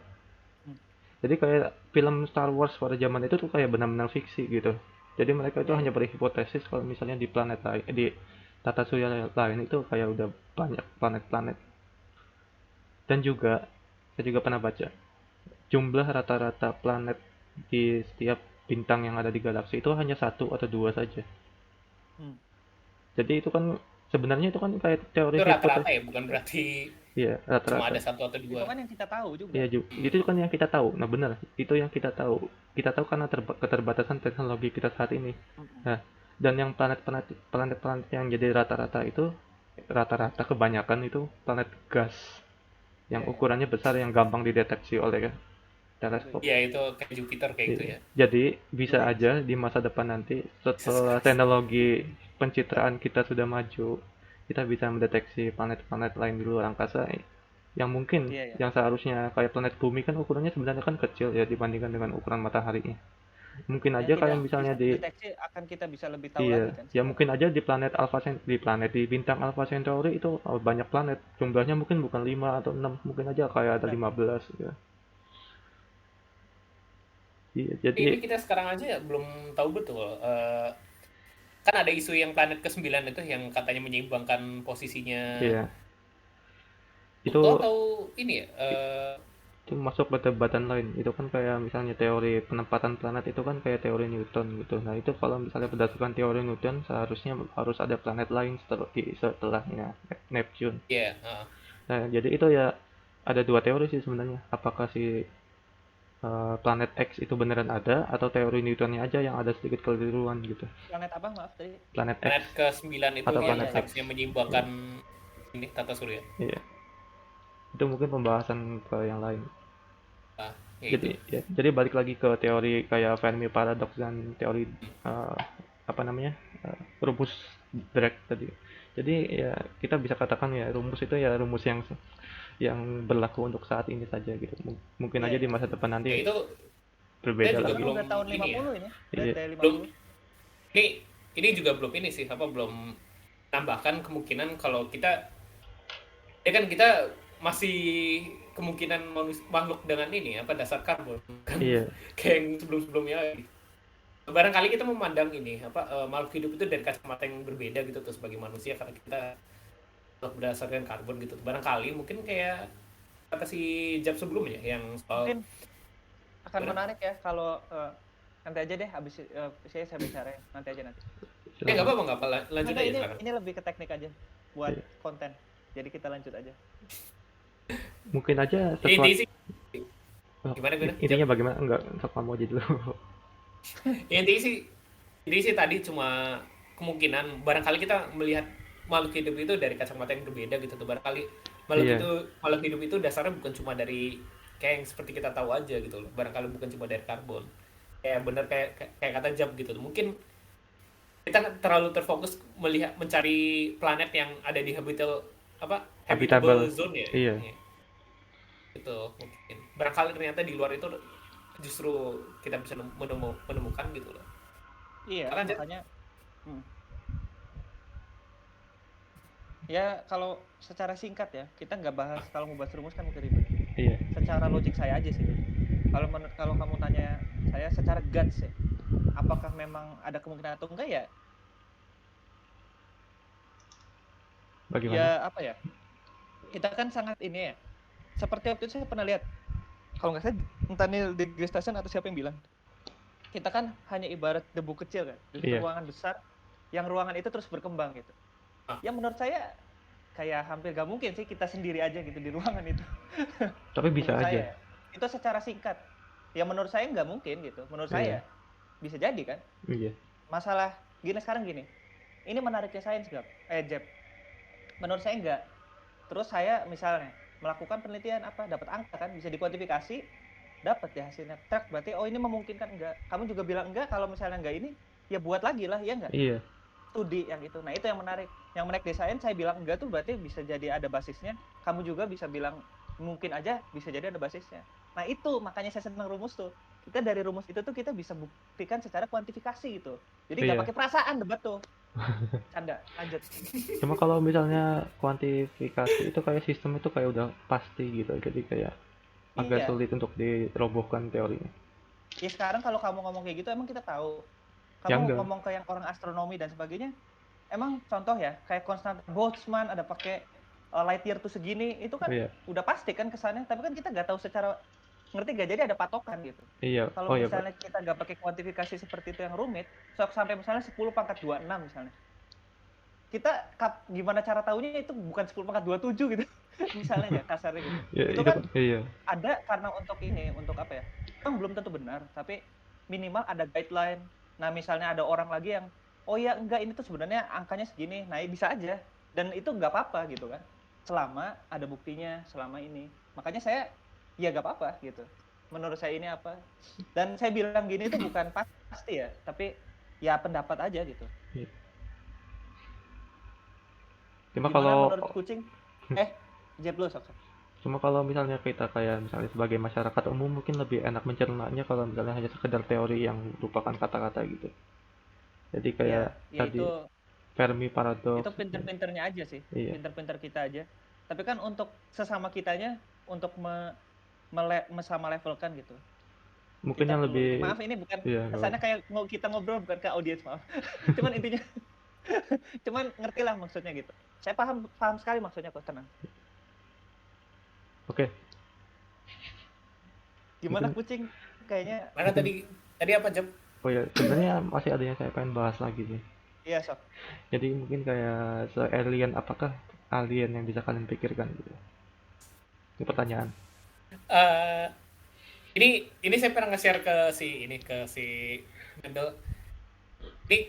Hmm. Jadi kayak film Star Wars pada zaman itu tuh kayak benar-benar fiksi gitu. Jadi mereka itu Ya, hanya berhipotesis kalau misalnya di planet lain, di tata surya lain itu kayak udah banyak planet-planet. Dan juga saya juga pernah baca jumlah rata-rata planet di setiap bintang yang ada di galaksi itu hanya satu atau dua saja. hmm. Jadi itu kan sebenarnya itu kan kayak teori itu rata-rata hipotesis. ya, bukan berarti Iya, cuma rata-rata. ada satu atau Itu dua. kan yang kita tahu juga. Iya, itu kan yang kita tahu. Nah, benar. Itu yang kita tahu. Kita tahu karena keterbatasan teknologi kita saat ini. Mm-mm. Nah, dan yang planet-planet yang jadi rata-rata itu rata-rata kebanyakan itu planet gas yang Iya, iya. ukurannya besar yang gampang dideteksi oleh teleskop. Ya itu kayak Jupiter kayak gitu ya. Jadi bisa Iya. aja di masa depan nanti setelah teknologi pencitraan kita sudah maju, kita bisa mendeteksi planet-planet lain di luar angkasa yang mungkin Iya, iya. yang seharusnya kayak planet bumi kan ukurannya sebenarnya kan kecil ya dibandingkan dengan ukuran mataharinya. Mungkin Yang aja tidak kayak misalnya bisa di terdeteksi akan kita bisa lebih tahu iya, lagi kan ya sekarang. mungkin aja di di bintang Alpha Centauri itu banyak planet. Jumlahnya mungkin bukan 5 atau 6, mungkin aja kayak ada Benar. 15 gitu. Iya, Tapi jadi ini kita sekarang aja belum tahu betul. Kan ada isu yang planet ke-9 itu yang katanya menyeimbangkan posisinya iya, Pluto itu atau ini ya? itu masuk perdebatan lain. Itu kan kayak misalnya teori penempatan planet itu kan kayak teori Newton gitu. Nah, itu kalau misalnya berdasarkan teori Newton seharusnya harus ada planet lain setelahnya Neptune. Ya, Nah, jadi itu ya ada dua teori sih sebenarnya. Apakah si planet X itu beneran ada atau teori Newtonnya aja yang ada sedikit keliruan gitu. Planet apa, maaf tadi? Planet X planet ke-9 itu atau Iya, yang iya, planet iya. X. harusnya menyeimbangkan ini tata surya. Iya, itu mungkin pembahasan ke yang lain. Ya itu. Jadi balik lagi ke teori kayak Fermi paradox dan teori eh, apa namanya rumus Drake tadi. Jadi ya kita bisa katakan ya rumus itu ya rumus yang berlaku untuk saat ini saja gitu. Mungkin Iya, aja di iya. masa depan Ya nanti itu berbeda saya juga lagi. Itu belum udah tahun ini ya. 50 ini. Udah Iya. dari Belum 50. ini juga belum ini sih apa belum tambahkan kemungkinan kalau kita ya kan kita masih kemungkinan makhluk dengan ini apa dasar karbon kan Iya, kayak yang sebelum-sebelumnya lagi. Barangkali kita memandang ini apa makhluk hidup itu dari kacamata yang berbeda gitu tuh sebagai manusia karena kita berdasarkan karbon gitu. Barangkali mungkin kayak kata si Jab sebelumnya yang soal Mungkin akan Benar. menarik ya kalau nanti aja deh habis saya bicara ya. Nanti aja. nggak apa-apa lanjut Nanti aja ini sekarang. ini lebih ke teknik aja buat Iya. konten. Jadi kita lanjut aja. Mungkin aja Intinya sesuatu sih gimana? intinya bagaimana enggak sok kamu aja dulu. Ya, intinya sih tadi cuma kemungkinan barangkali kita melihat makhluk hidup itu dari kacamata yang berbeda gitu tuh barangkali Iya. makhluk hidup itu dasarnya bukan cuma dari kayak yang seperti kita tahu aja gitu loh barangkali bukan cuma dari karbon kayak bener kayak kata Jab gitu mungkin kita terlalu terfokus mencari planet yang ada di habitable Habitable. zone ya. Iya. Itu mungkin barangkali ternyata di luar itu justru kita bisa menemukan gitu loh. Iya, Karena makanya ya kalau secara singkat ya, kita nggak bahas, kalau mau bahas rumus kan mungkin ribet. Iya. Secara logik saya aja sih. Kalau kamu tanya saya secara guts ya, apakah memang ada kemungkinan atau enggak ya? Bagaimana? Ya apa ya? Kita kan sangat ini ya. Seperti waktu itu saya pernah lihat, kalau nggak salah entah Neil deGrasse Tyson atau siapa yang bilang, kita kan hanya ibarat debu kecil kan di Iya. ruangan besar, yang ruangan itu terus berkembang gitu. Ya menurut saya kayak hampir gak mungkin sih kita sendiri aja gitu di ruangan itu. Tapi bisa menurut aja. saya itu secara singkat ya, menurut saya nggak mungkin gitu. Menurut Iya. saya bisa jadi kan. Iya. Masalah sekarang gini, ini menariknya sains Jeb. Menurut saya enggak. Terus saya misalnya melakukan penelitian dapat angka kan, bisa dikuantifikasi, dapat ya hasilnya track, berarti oh ini memungkinkan enggak. Kamu juga bilang enggak, kalau misalnya enggak ini ya buat lagi lah, ya enggak? Iya. Studi yang itu. Nah itu yang menarik. Yang menarik di sains, saya bilang enggak tuh berarti bisa jadi ada basisnya. Kamu juga bisa bilang mungkin aja bisa jadi ada basisnya. Nah itu makanya saya senang rumus tuh. Kita dari rumus itu tuh kita bisa buktikan secara kuantifikasi gitu. Jadi nggak pakai perasaan debat tuh. Canda, lanjut. Cuma kalau misalnya kuantifikasi itu kayak sistem itu kayak udah pasti gitu, jadi kayak agak sulit untuk dirobohkan teorinya. Ya sekarang kalau kamu ngomong kayak gitu emang kita tahu. Ya, Kamu enggak. ngomong ke yang orang astronomi dan sebagainya, emang contoh ya kayak konstan Boltzmann ada pakai light year tuh segini, itu kan udah pasti kan kesannya, tapi kan kita nggak tahu secara, ngerti gak? Jadi ada patokan gitu. Iya. Kalau misalnya kita nggak pakai kuantifikasi seperti itu yang rumit, sampai misalnya 10⁻26 misalnya, kita gimana cara tahunya itu bukan 10⁻27 gitu misalnya ya kasarnya gitu. Itu kan ada karena untuk apa ya, memang belum tentu benar, tapi minimal ada guideline. Nah misalnya ada orang lagi yang oh ya enggak, ini tuh sebenarnya angkanya segini, nah bisa aja, dan itu nggak apa-apa gitu kan, selama ada buktinya, selama ini. Makanya saya ya nggak apa-apa gitu, menurut saya ini apa, dan saya bilang gini itu bukan pasti ya, tapi ya pendapat aja gitu. Cuma gimana kalau menurut kucing Jeb lu sok. Cuma kalau misalnya kita kayak misalnya sebagai masyarakat umum mungkin lebih enak mencernanya kalau misalnya hanya sekedar teori yang merupakan kata-kata gitu. Jadi kayak tadi itu, Fermi paradox. Itu pinter-pinternya aja sih. Iya. Pinter-pinter kita aja. Tapi kan untuk sesama kitanya, untuk sama levelkan gitu. Mungkin yang lebih, maaf ini bukan kesannya kayak kita ngobrol bukan ke audiens, maaf. Cuman intinya cuman ngerti lah maksudnya gitu. Saya paham sekali maksudnya kok, tenang. Oke. Gimana kucing? Kayaknya mana tadi apa Jeb? Oh ya, sebenarnya masih ada yang saya pengen bahas lagi nih. Iya, sok. Jadi mungkin kayak se-alien, apakah alien yang bisa kalian pikirkan gitu? Ini pertanyaan. Ini saya pernah nge-share ke si Mendel. Ini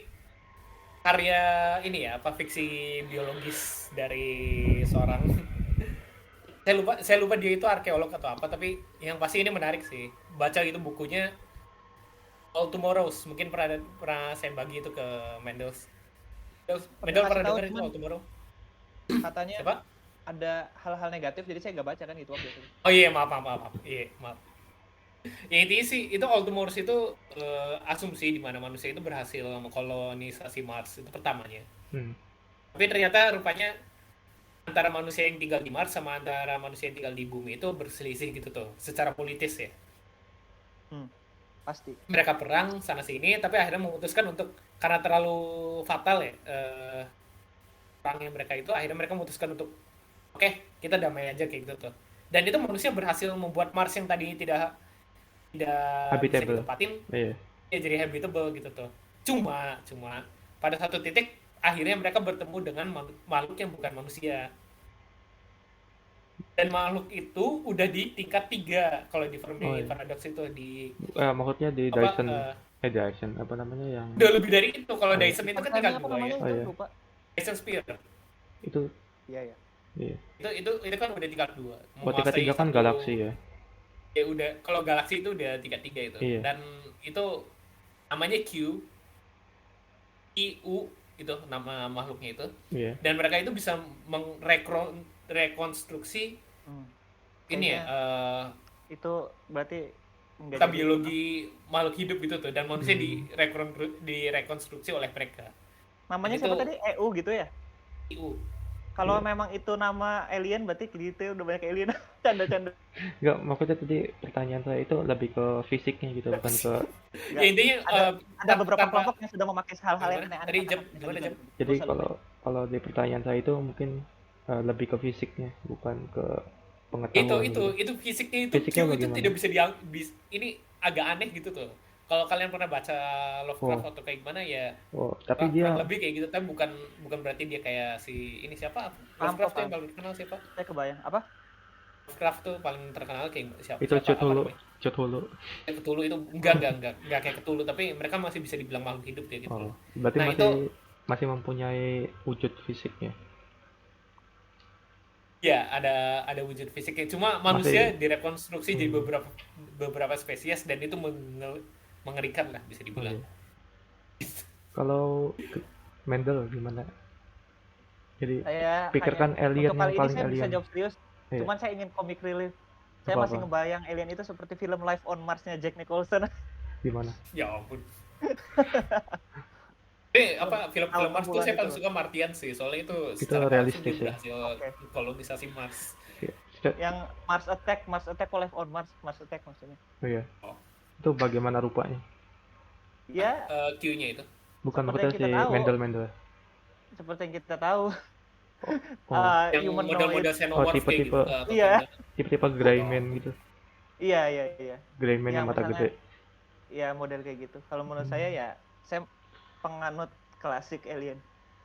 karya ini ya, fiksi biologis dari seorang saya lupa dia itu arkeolog atau apa, tapi yang pasti ini menarik sih. Baca itu bukunya All Tomorrows, mungkin pernah saya bagi itu ke Mendel pernah dengar itu All Tomorrow? Katanya apa? Ada hal-hal negatif, jadi saya nggak baca kan itu waktu itu. Oh iya, maaf. Iya, maaf. Ya intinya sih itu All Tomorrows itu asumsi di mana manusia itu berhasil mengkolonisasi Mars itu pertamanya. Tapi ternyata rupanya antara manusia yang tinggal di Mars sama antara manusia yang tinggal di bumi itu berselisih gitu tuh, secara politis ya. Pasti. Mereka perang sana sini, tapi akhirnya memutuskan untuk, karena terlalu fatal ya perangnya mereka itu, akhirnya mereka memutuskan untuk oke, kita damai aja kayak gitu tuh. Dan itu manusia berhasil membuat Mars yang tadi tidak bisa ditempatin, ya jadi habitable gitu tuh. Cuma pada satu titik akhirnya mereka bertemu dengan makhluk yang bukan manusia. Dan makhluk itu udah di tingkat 3 kalau di Fermi paradox itu di maksudnya di Dyson Dyson apa namanya yang udah lebih dari itu. Kalau Dyson itu kan tingkat 2 ya. Lupa. Dyson Sphere. Itu iya. Itu kan udah tingkat 2. Oh, tingkat 3 kan galaksi ya. Ya udah, kalau galaksi itu udah tingkat 3 itu. Iya. Dan itu namanya Q. IU itu nama makhluknya itu, Iya. dan mereka itu bisa rekonstruksi Hmm. ini ya, Kayaknya itu berarti nggak kita jadi itu, no? biologi makhluk hidup gitu tuh, dan manusia direkonstruksi oleh mereka. Namanya Dan siapa itu tadi? EU gitu ya? IU. Kalau Iya. memang itu nama alien berarti gitu udah banyak alien. Canda-canda. Enggak, maksudnya tadi pertanyaan saya itu lebih ke fisiknya gitu, bukan ke Ya Enggak. intinya Ada beberapa tanpa kelompok yang sudah memakai hal-hal yang gimana? aneh-aneh Tadi kata jam mereka gimana juga. jam? Nggak jadi usah lu kalau kalau di pertanyaan saya itu mungkin lebih ke fisiknya, bukan ke pengetahuan gitu. Itu fisiknya itu Fisiknya Q itu bagaimana? tidak bisa ini agak aneh gitu tuh. Kalau kalian pernah baca Lovecraft Oh, atau kayak gimana ya tapi kurang dia lebih kayak gitu, tapi bukan bukan berarti dia kayak si ini siapa paham kok, Lovecraft tuh yang paham. paling terkenal siapa? Saya kebayang. Apa? Lovecraft tuh paling terkenal kayak siapa, itu siapa apa namanya? Cthulhu. Kayak Cthulhu itu enggak kayak Cthulhu, tapi mereka masih bisa dibilang makhluk hidup ya gitu Oh, loh. berarti Nah masih itu masih mempunyai wujud fisiknya. ya ada wujud fisiknya. Cuma manusia Masih direkonstruksi jadi hmm, beberapa spesies, dan itu mengerikan lah bisa oh dibilang. iya. Kalau Mendel gimana? Jadi Saya hanya pikirkan alien untuk yang kali ini paling saya bisa alien. jawab serius. Iya, Cuman saya ingin comic relief. Saya masih apa-apa. ngebayang alien itu seperti film Life on Mars-nya Jack Nicholson. Gimana? Ya ampun. Apa Tahun film-film Mars tuh 60-an saya itu paling loh. suka Martian sih, soalnya itu Itu secara nggak langsung dia realistis ya. berhasil Oke. kolonisasi Mars. Iya. Yang Mars Attack kok Life on Mars, Mars Attack maksudnya. Oh iya. Oh. Itu bagaimana rupanya? Ya, Q-nya itu. Bukan seperti maksudnya yang si kita tahu, Mendel. seperti yang kita tahu, Oh, Yang humanoid. model-model xenomorph kayak tipe-tipe gitu atau Iya, kayak tipe-tipe Greyman gitu. iya. Greyman Yang yang mata misalnya gede. ya model kayak gitu. Kalau menurut saya ya saya penganut klasik alien.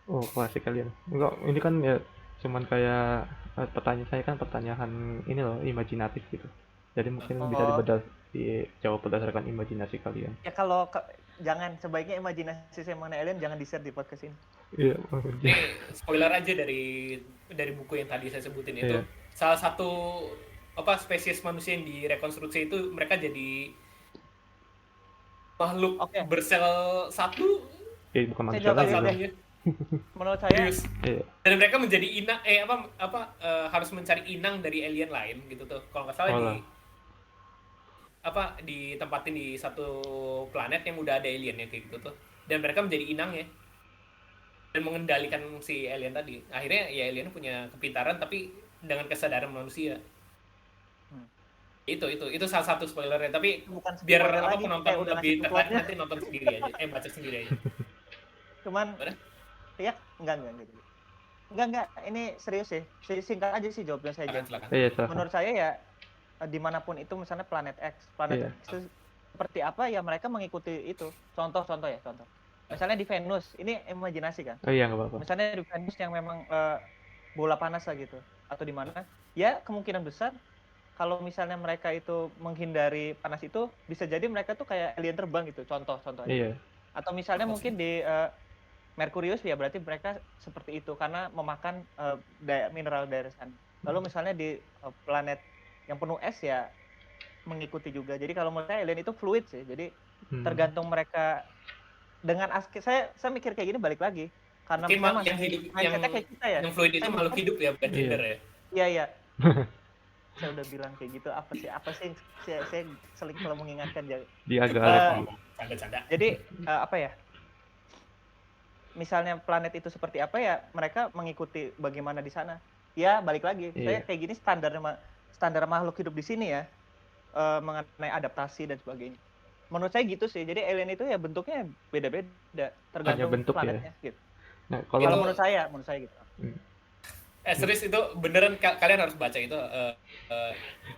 Oh, klasik kalian. Enggak, ini kan ya cuman kayak pertanyaan saya kan pertanyaan ini loh, imajinatif gitu. Jadi mungkin bisa Oh, dijawab berdasarkan imajinasi kalian. ya kalau jangan, sebaiknya imajinasi saya mengenai alien jangan di-share di podcast ini. Iya, ini spoiler aja dari buku yang tadi saya sebutin itu. iya. Salah satu spesies manusia yang direkonstruksi itu mereka jadi makhluk Oke, bersel satu Bukan saya manusia jawab lagi aja dong. deh. satunya. Menurut saya Serius. Iya. Dan mereka menjadi inang harus mencari inang dari alien lain gitu tuh. Kalau nggak salah Olah. ditempatin di satu planet yang udah ada aliennya kayak gitu tuh. Dan mereka menjadi inangnya dan mengendalikan si alien tadi. Akhirnya ya alien punya kepintaran tapi dengan kesadaran manusia. Hmm. Itu salah satu spoilernya, tapi bukan biar spoiler lagi, penonton kayak udah lebih ngasih tertarik plotnya. nanti nonton sendiri aja, baca sendiri aja. Cuman Gimana? ya enggak, ini serius sih. Singkat aja sih jawabnya saya aja. Silakan. Iya, silakan. Menurut saya ya dimanapun itu, misalnya planet X Iya. itu seperti apa ya, mereka mengikuti itu. Contoh misalnya di Venus, ini imajinasi kan, Oh iya, nggak apa-apa. misalnya di Venus yang memang bola panas lah gitu, atau di mana ya, kemungkinan besar kalau misalnya mereka itu menghindari panas itu, bisa jadi mereka tuh kayak alien terbang gitu, contoh aja. Iya. Atau misalnya mungkin di Merkurius ya, berarti mereka seperti itu karena memakan mineral dari sana. Lalu misalnya di planet yang penuh es ya mengikuti juga. Jadi kalau menurut saya alien itu fluid sih. Jadi tergantung mereka dengan saya mikir kayak gini, balik lagi karena Mungkin memang yang hidup kayak kita ya. yang fluid itu makhluk hidup ya, bukan gender ya. Iya. Saya udah bilang kayak gitu, apa sih saya seling kalau mengingatkan ya. Dia agak Canda-canda. Jadi apa ya? Misalnya planet itu seperti apa ya, mereka mengikuti bagaimana di sana. Ya balik lagi, saya kayak gini standar makhluk hidup di sini ya, mengenai adaptasi dan sebagainya. Menurut saya gitu sih. Jadi alien itu ya bentuknya beda-beda tergantung bentuk planetnya ya? Gitu. Nah, Kalau menurut saya gitu. Serius itu beneran kalian harus baca itu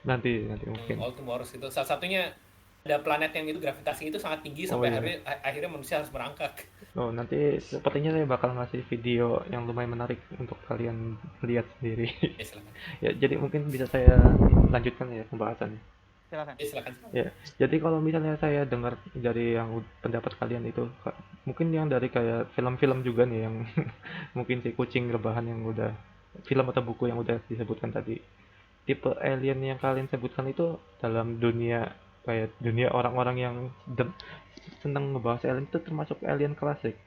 nanti mungkin. All Tomorrows itu salah satunya, ada planet yang itu gravitasinya itu sangat tinggi sampai akhirnya manusia harus merangkak. Oh, nanti sepertinya saya bakal ngasih video yang lumayan menarik untuk kalian lihat sendiri. Ya, jadi mungkin bisa saya lanjutkan ya pembahasannya. Silakan. Ya, jadi kalau misalnya saya dengar dari yang pendapat kalian itu, mungkin yang dari kayak film-film juga nih yang mungkin si kucing rebahan yang udah film atau buku yang udah disebutkan tadi. Tipe alien yang kalian sebutkan itu dalam dunia orang-orang yang senang ngebahas alien itu termasuk alien klasik.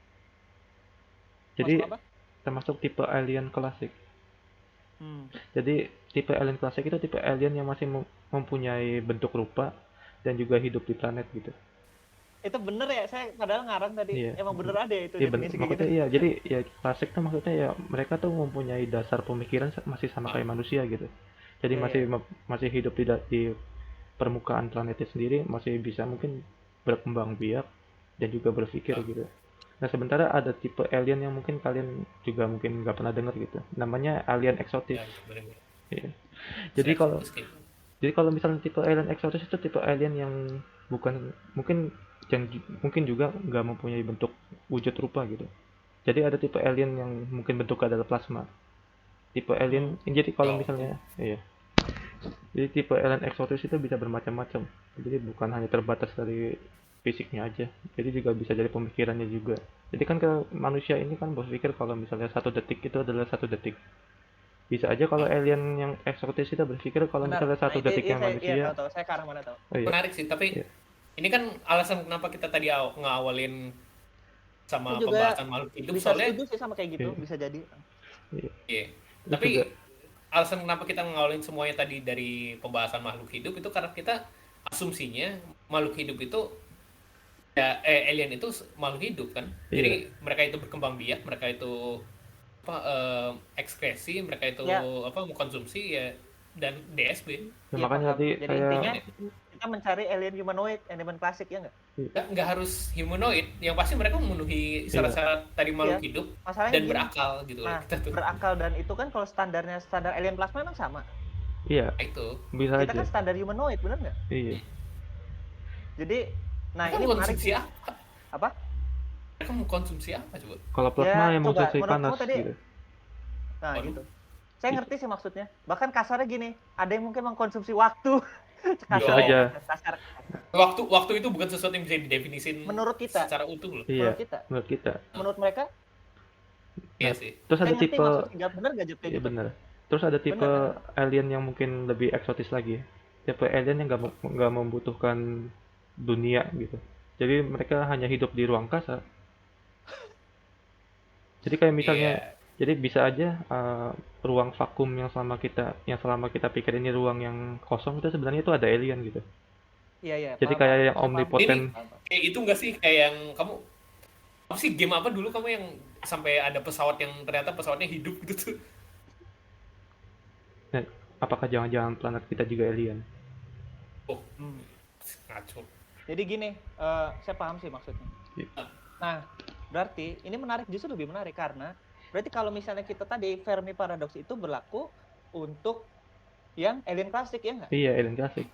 Jadi Masuk apa? termasuk tipe alien klasik. Hmm. Jadi tipe alien klasik itu tipe alien yang masih mempunyai bentuk rupa dan juga hidup di planet gitu. Itu bener ya, saya padahal ngarang tadi. Iya. Emang bener ada ya itu Iya definisi kayak gitu. maksudnya iya. Jadi ya klasik tuh maksudnya ya mereka tuh mempunyai dasar pemikiran masih sama kayak manusia gitu. Jadi Iya, masih iya. masih hidup di permukaan planetnya sendiri, masih bisa mungkin berkembang biak dan juga berpikir gitu. Nah, sementara ada tipe alien yang mungkin kalian juga mungkin nggak pernah dengar gitu. Namanya alien eksotis. Ya, bener-bener. Iya. Jadi kalau Eksotis gitu. Jadi kalau misalnya tipe alien eksotis itu tipe alien yang bukan mungkin yang mungkin juga nggak mempunyai bentuk wujud rupa gitu. Jadi ada tipe alien yang mungkin bentuknya adalah plasma. Tipe alien, jadi kalau Ya misalnya, ampun. iya. Jadi tipe alien eksotis itu bisa bermacam-macam. Jadi bukan hanya terbatas dari fisiknya aja. Jadi juga bisa dari pemikirannya juga. Jadi kan ke manusia ini kan berpikir kalau misalnya 1 detik itu adalah 1 detik. Bisa aja kalau alien yang eksotis itu berpikir kalau Benar. misalnya Nah, satu itu detiknya saya manusia. tahu. Saya ke arah mana tahu. Oh iya, Menarik sih, tapi iya. ini kan alasan kenapa kita tadi ngawalin sama Saya juga pembahasan makhluk hidup bisa soalnya setuju sih sama kayak gitu, Iya. bisa jadi. Iya. iya. Terus Tapi juga alasan kenapa kita ngawalin semuanya tadi dari pembahasan makhluk hidup itu karena kita asumsinya makhluk hidup itu ya alien itu makhluk hidup kan. iya. Jadi mereka itu berkembang biak, mereka itu apa ekskresi, mereka itu Ya. apa mengkonsumsi ya dan DSB. Ya, Iya, makanya paham. tadi Jadi saya intinya kita mencari alien humanoid, alien klasik ya nggak? Nggak harus humanoid, yang pasti mereka memenuhi syarat-syarat tadi makhluk Iya. hidup Masalahnya dan gini. berakal gitu loh Nah, kita tuh. berakal dan itu kan kalau standar alien plasma emang sama. iya Nah, itu bisa Kita aja. kan standar humanoid, bener nggak? Iya. Jadi, nah mereka ini mau menarik konsumsi sih. apa? Mereka Mereka mau konsumsi apa coba? Kalau plasma Ya, yang coba, mengkonsumsi menurut panas kamu tadi- gitu. Nah, Waduh. gitu. Saya ngerti sih maksudnya. Bahkan kasarnya gini, ada yang mungkin mengkonsumsi waktu. Bisa Yo. aja. Kasar. Waktu itu bukan sesuatu yang bisa didefinisin Menurut kita. secara utuh loh. Iya. Menurut kita. Menurut kita. Menurut mereka, Iya Nah, sih. terus saya ada ngerti tipe, maksudnya. Bener nggak Jep kayak iya gitu? benar. Terus ada tipe Bener. alien yang mungkin lebih eksotis lagi. Tipe alien yang nggak membutuhkan dunia gitu. Jadi mereka hanya hidup di ruang angkasa. Jadi kayak misalnya, Iya. jadi bisa aja ruang vakum yang selama kita pikir ini ruang yang kosong itu sebenarnya itu ada alien gitu. Iya. Jadi paham, kayak paham. yang Saya paham. omnipotent. Paham. Kayak itu nggak sih kayak yang kamu apa sih game apa dulu kamu yang sampai ada pesawat yang ternyata pesawatnya hidup gitu tuh? Nah, apakah jangan-jangan planet kita juga alien? Oh, Hmm. ngaco. Jadi gini, saya paham sih maksudnya. Iya. Nah, berarti ini menarik, justru lebih menarik karena berarti kalau misalnya kita tadi Fermi Paradox itu berlaku untuk yang alien klasik ya nggak? Iya, alien klasik.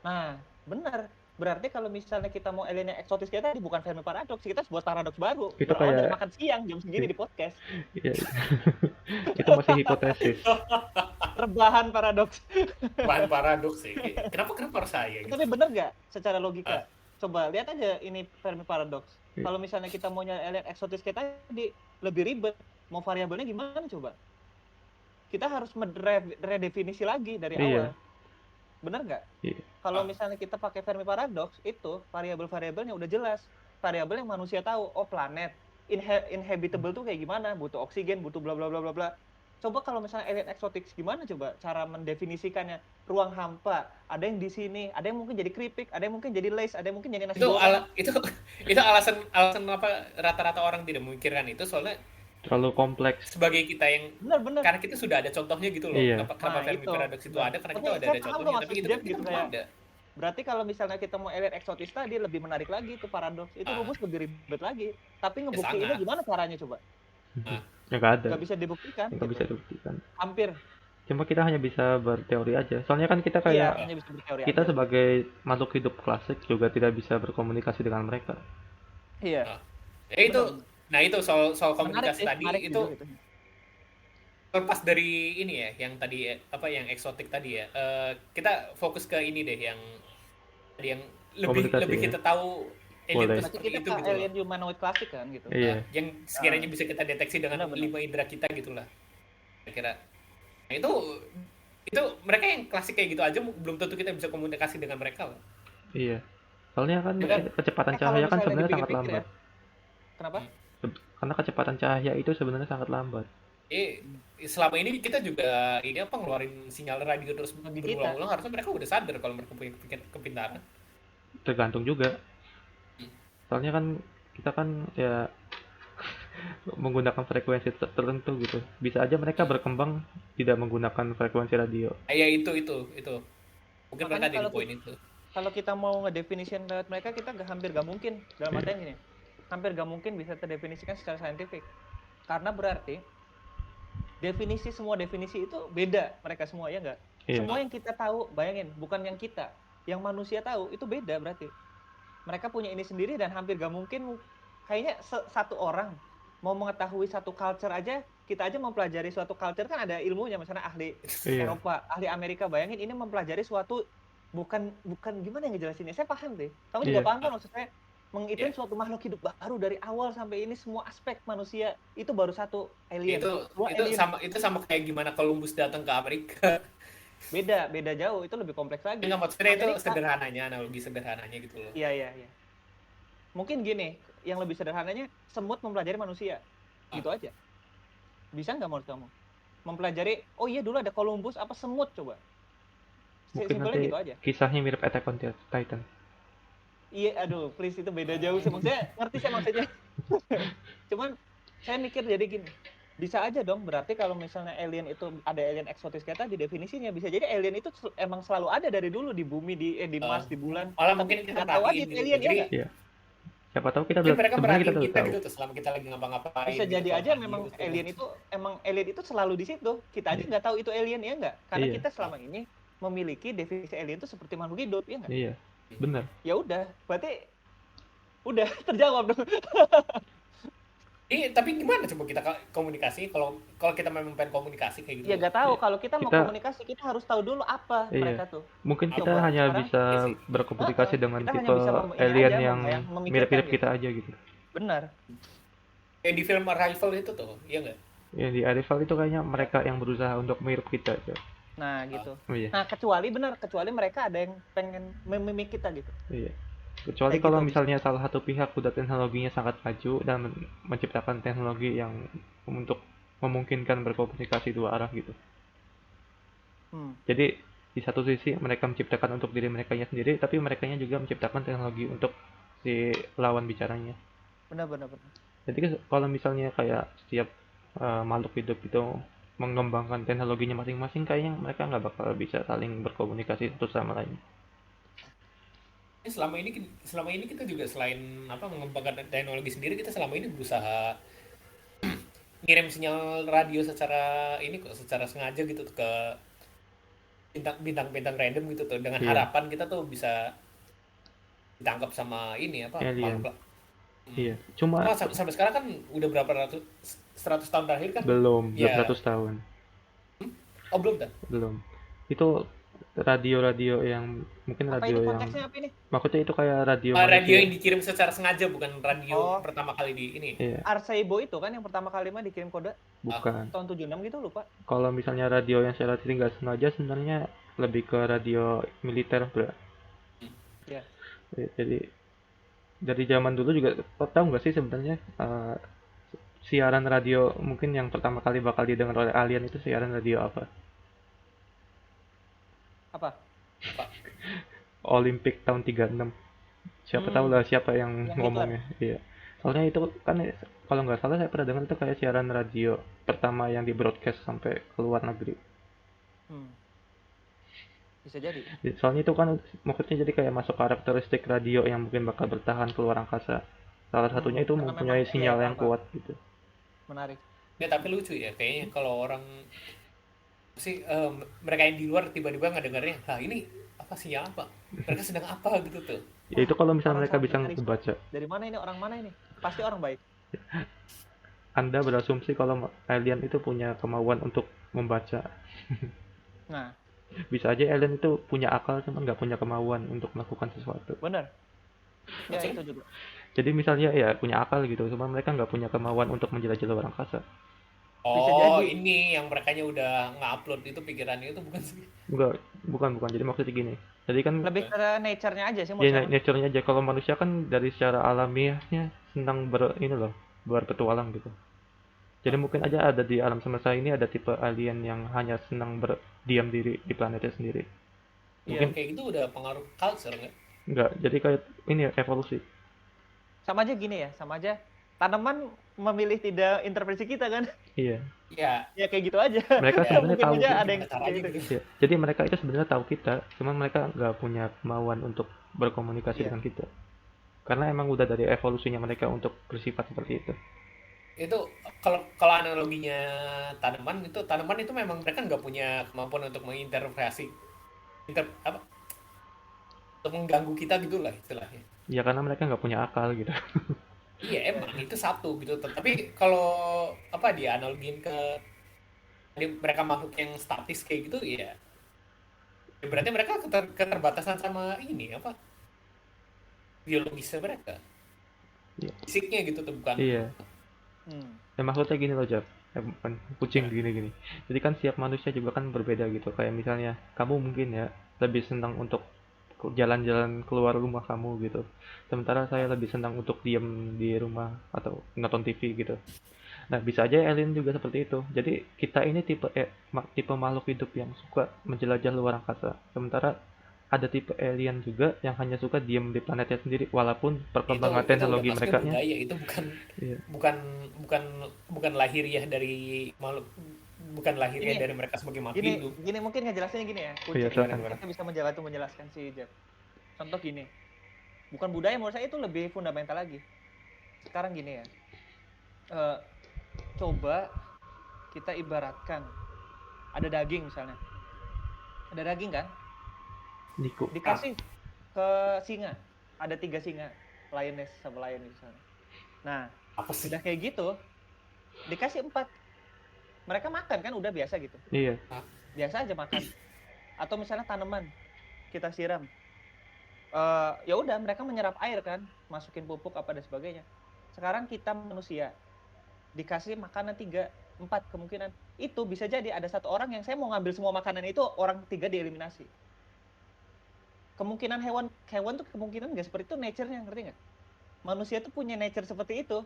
Nah, benar. Berarti kalau misalnya kita mau alien yang eksotis kayak tadi bukan Fermi Paradox, kita harus buat paradoks baru. Itu Berawal dari kayak- makan siang jam segini di podcast. Iya. Itu masih hipotesis. Rebahan paradoks. Bahan paradoks sih. Kenapa harus saya gitu? Tapi bener nggak secara logika? Coba lihat aja ini Fermi Paradox. Iya. Kalau misalnya kita mau nyari alien eksotis kayak tadi, lebih ribet. Mau variabelnya gimana coba? Kita harus redefinisi lagi dari Iya. awal. Bener nggak? Iya. Kalau misalnya kita pakai Fermi Paradox, itu variabel-variabelnya udah jelas. Variabel yang manusia tahu, oh planet, inhabitable tuh kayak gimana, butuh oksigen, butuh bla bla bla bla bla. Coba kalau misalnya alien eksotik gimana coba cara mendefinisikannya? Ruang hampa, ada yang di sini, ada yang mungkin jadi keripik, ada yang mungkin jadi lace, ada yang mungkin jadi nasi Itu goreng. itu alasan apa rata-rata orang tidak memikirkan itu soalnya Terlalu kompleks. sebagai kita yang Bener. karena kita sudah ada contohnya gitu loh. Iya. Kenapa Nah, Fermi itu. Paradox itu ada karena kita Oke, udah saya ada paham contohnya loh tapi maksud kita Jeff gitu, belum kayak- ada. Berarti kalau misalnya kita mau alien eksotis tadi lebih menarik lagi itu paradoks. Itu rumus lebih ribet lagi. Tapi ngebuktiinnya sangat. gimana caranya coba? Ya nggak ada. Nggak bisa dibuktikan. Nggak gitu. bisa dibuktikan. Hampir. Cuma kita hanya bisa berteori aja. Soalnya kan kita Iya, kayak hanya bisa berteori kita aja. sebagai makhluk hidup klasik juga tidak bisa berkomunikasi dengan mereka. Iya. Ya itu, nah itu soal komunikasi tadi menarik itu juga gitu. lepas dari ini ya, yang tadi apa yang eksotik tadi ya. Kita fokus ke ini deh yang Komunikasi, lebih ya. kita tahu alien Boleh. itu Berarti seperti kita itu ke gitu loh. alien humanoid klasik kan gitu. Iya. Yang sekiranya bisa kita deteksi dengan Benar-benar. 5 indera kita gitulah. Kira-kira. Nah, itu mereka yang klasik kayak gitu aja belum tentu kita bisa komunikasi dengan mereka loh. Iya. Soalnya kan Ya kan? kecepatan Kalau cahaya kan misalnya sebenarnya sangat dipikir-pikir lambat. ya. Kenapa? karena kecepatan cahaya itu sebenarnya sangat lambat. Selama ini kita juga ini apa ngeluarin sinyal radio terus Bagi kita. berulang-ulang, harusnya mereka udah sadar kalau mereka punya kepintaran. Tergantung juga. Soalnya kan kita kan ya menggunakan frekuensi tertentu gitu. Bisa aja mereka berkembang tidak menggunakan frekuensi radio. Ya itu. Mungkin Makanya mereka di poin itu. Kalau kita mau ngedefinisikan lewat mereka, kita hampir gak mungkin. Dalam artian gini, hampir gak mungkin bisa terdefinisikan secara saintifik. Karena berarti semua definisi itu beda mereka semua, ya nggak? Iya. Semua yang kita tahu, bayangin, bukan yang kita, yang manusia tahu itu beda berarti. Mereka punya ini sendiri dan hampir gak mungkin. Kayaknya satu orang mau mengetahui satu culture aja, kita aja mempelajari suatu culture kan ada ilmunya, misalnya ahli Eropa, ahli Amerika, bayangin ini mempelajari suatu bukan gimana yang ngejelasinnya, saya paham deh. Kamu juga paham kan maksud saya? Menghitung suatu makhluk hidup baru dari awal sampai ini semua aspek manusia itu baru satu alien. Itu sama kayak gimana Columbus datang ke Amerika. Beda jauh, itu lebih kompleks lagi. Nggak, maksudnya itu analogi sederhananya gitu loh. Iya. Mungkin gini, yang lebih sederhananya semut mempelajari manusia, gitu aja. Bisa nggak menurut kamu? Mempelajari, oh iya dulu ada Columbus, apa semut coba? Mungkin nanti gitu aja. Kisahnya mirip Attack on Titan. Iya, aduh, please, itu beda jauh sih. Maksudnya, ngerti saya maksudnya. Cuman, saya mikir jadi gini, bisa aja dong, berarti kalau misalnya alien itu ada alien eksotis kayak tadi, definisinya bisa jadi alien itu emang selalu ada dari dulu di bumi, di Mars, di bulan. Malah mungkin kita tahu aja itu alien, ya. Iya. Siapa tahu kita mereka sebenarnya kita tahu gitu selama kita lagi ngapa-ngapain. Bisa jadi aja memang alien itu selalu di situ. Kita aja nggak tahu itu alien, ya nggak? Karena kita selama ini memiliki definisi alien itu seperti makhluk hidup, ya nggak? Iya. Benar. Ya udah, berarti udah terjawab dong. Tapi gimana coba kita komunikasi kalau kita memang pengen komunikasi kayak gitu? Ya nggak tahu, kalau kita mau komunikasi kita harus tahu dulu apa mereka tuh. Mungkin kita hanya bisa berkomunikasi dengan tipe alien yang mirip-mirip kita aja gitu. Benar. Kayak di film Arrival itu tuh, iya nggak? Ya di Arrival itu kayaknya mereka yang berusaha untuk mirip kita aja. Nah gitu. Iya. Nah kecuali mereka ada yang pengen memimik kita gitu. Iya. Kecuali kalau misalnya salah satu pihak udah teknologinya sangat maju dan menciptakan teknologi yang untuk memungkinkan berkomunikasi dua arah gitu. Jadi di satu sisi mereka menciptakan untuk diri mereka sendiri, tapi mereka juga menciptakan teknologi untuk si lawan bicaranya. Benar. Jadi kalau misalnya kayak setiap makhluk hidup itu mengembangkan teknologinya masing-masing, kayaknya mereka nggak bakal bisa saling berkomunikasi satu sama lain. Selama ini kita juga selain mengembangkan teknologi sendiri, kita selama ini berusaha ngirim sinyal radio secara sengaja gitu ke bintang-bintang random gitu tuh, dengan harapan kita tuh bisa ditangkap sama makhluk. Iya, cuma sampai sekarang kan udah berapa 100 tahun terakhir kan? Belum 100 tahun. Oh, belum kan? Belum. Itu radio yang mungkin radio yang maksudnya itu kayak radio yang dikirim secara sengaja, bukan radio pertama kali di ini. Iya. Arecibo itu kan yang pertama kali mah dikirim kode. Bukan. Tahun 76 gitu, lupa. Kalau misalnya radio yang secara nggak sengaja sebenarnya lebih ke radio militer, bro. Iya. Jadi dari zaman dulu juga tahu nggak sih sebenarnya siaran radio mungkin yang pertama kali bakal didengar oleh alien itu siaran radio apa? Apa? Olimpik tahun 36. Siapa tahu lah siapa yang ngomongnya. Iya. Soalnya itu kan kalau nggak salah saya pernah dengar itu kayak siaran radio pertama yang di broadcast sampai ke luar negeri. Bisa jadi. Soalnya itu kan maksudnya jadi kayak masuk karakteristik radio yang mungkin bakal bertahan ke luar angkasa. Salah satunya itu mempunyai sinyal yang kuat gitu. Menarik. Ya tapi lucu ya kayaknya kalau orang sih mereka yang di luar tiba-tiba ngedengarnya, ini apa sinyal apa? Mereka sedang apa gitu tuh. Ya itu kalau misalnya mereka bisa membaca. Dari mana ini, orang mana ini? Pasti orang baik. Anda berasumsi kalau alien itu punya kemauan untuk membaca. Nah, bisa aja alien itu punya akal cuman nggak punya kemauan untuk melakukan sesuatu. Benar. Ya itu juga. Jadi misalnya ya punya akal gitu, cuman mereka nggak punya kemauan untuk menjelajah luar angkasa. Bisa jadi. Ini yang mereka udah nge-upload itu pikirannya itu bukan sih? Bukan. Jadi maksudnya gini. Jadi kan lebih ke nature-nya aja sih. Ya nature-nya aja. Kalau manusia kan dari secara alamiahnya senang ini loh, berpetualang gitu. Jadi mungkin aja ada di alam semesta ini ada tipe alien yang hanya senang berdiam diri di planetnya sendiri. Iya. Mungkin Kayak gitu udah pengaruh culture nggak? enggak, jadi kayak ini ya, evolusi. Sama aja gini ya, sama aja tanaman memilih tidak intervensi kita kan. Iya. Ya, Ya kayak gitu aja. Mereka Ya, sebenarnya Mungkin tahu aja gitu. ada yang gimana caranya kayak gitu. gitu. Iya. Jadi mereka itu sebenarnya tahu kita, cuman mereka nggak punya kemauan untuk berkomunikasi Iya. dengan kita. Karena emang udah dari evolusinya mereka untuk bersifat seperti itu. Itu kalau analoginya tanaman itu memang mereka nggak punya kemampuan untuk mengintervensi apa untuk mengganggu kita gitulah istilahnya. Ya karena mereka nggak punya akal gitu. Iya emang itu satu gitu. Tapi kalau apa dia analogin ke mereka makhluk yang statis kayak gitu ya, ya berarti mereka keterbatasan sama ini apa biologisnya mereka, Iya. fisiknya gitu tuh bukan. Iya. Hmm. Maksudnya gini loh, Jap. Bukan kucing gini-gini. Jadi kan setiap manusia juga kan berbeda gitu. Kayak misalnya kamu mungkin ya lebih senang untuk jalan-jalan keluar rumah kamu gitu. Sementara saya lebih senang untuk diam di rumah atau nonton TV gitu. Nah, bisa aja alien juga seperti itu. Jadi kita ini tipe makhluk hidup yang suka menjelajah luar angkasa. Sementara ada tipe alien juga yang hanya suka diam di planetnya sendiri walaupun perkembangan Itu teknologi udah mereka masuknya budaya, itu bukan iya. bukan bukan bukan lahiriah dari makhluk, bukan lahiriah Ini- dari mereka sebagai makhluk Gini, hidup. gini mungkin ngejelasinnya gini ya. Iya, silakan. Kita bisa menjelaskan si Jeff. Contoh gini. Bukan budaya, menurut saya itu lebih fundamental lagi. Sekarang gini ya. Coba kita ibaratkan ada daging misalnya. Ada daging kan? Niku. Dikasih ke singa. Ada 3 singa. Lioness sama lion misalnya. Nah, Apa sih? udah kayak gitu. Dikasih 4. Mereka makan kan udah biasa gitu. Iya. Biasa aja makan. Atau misalnya tanaman kita siram. Ya udah mereka menyerap air kan, masukin pupuk apa dan sebagainya. Sekarang kita manusia dikasih makanan 3, 4 kemungkinan. Itu bisa jadi ada satu orang yang saya mau ngambil semua makanan itu, orang 3 dieliminasi. Kemungkinan hewan tuh kemungkinan nggak seperti itu nature-nya, ngerti nggak? Manusia tuh punya nature seperti itu.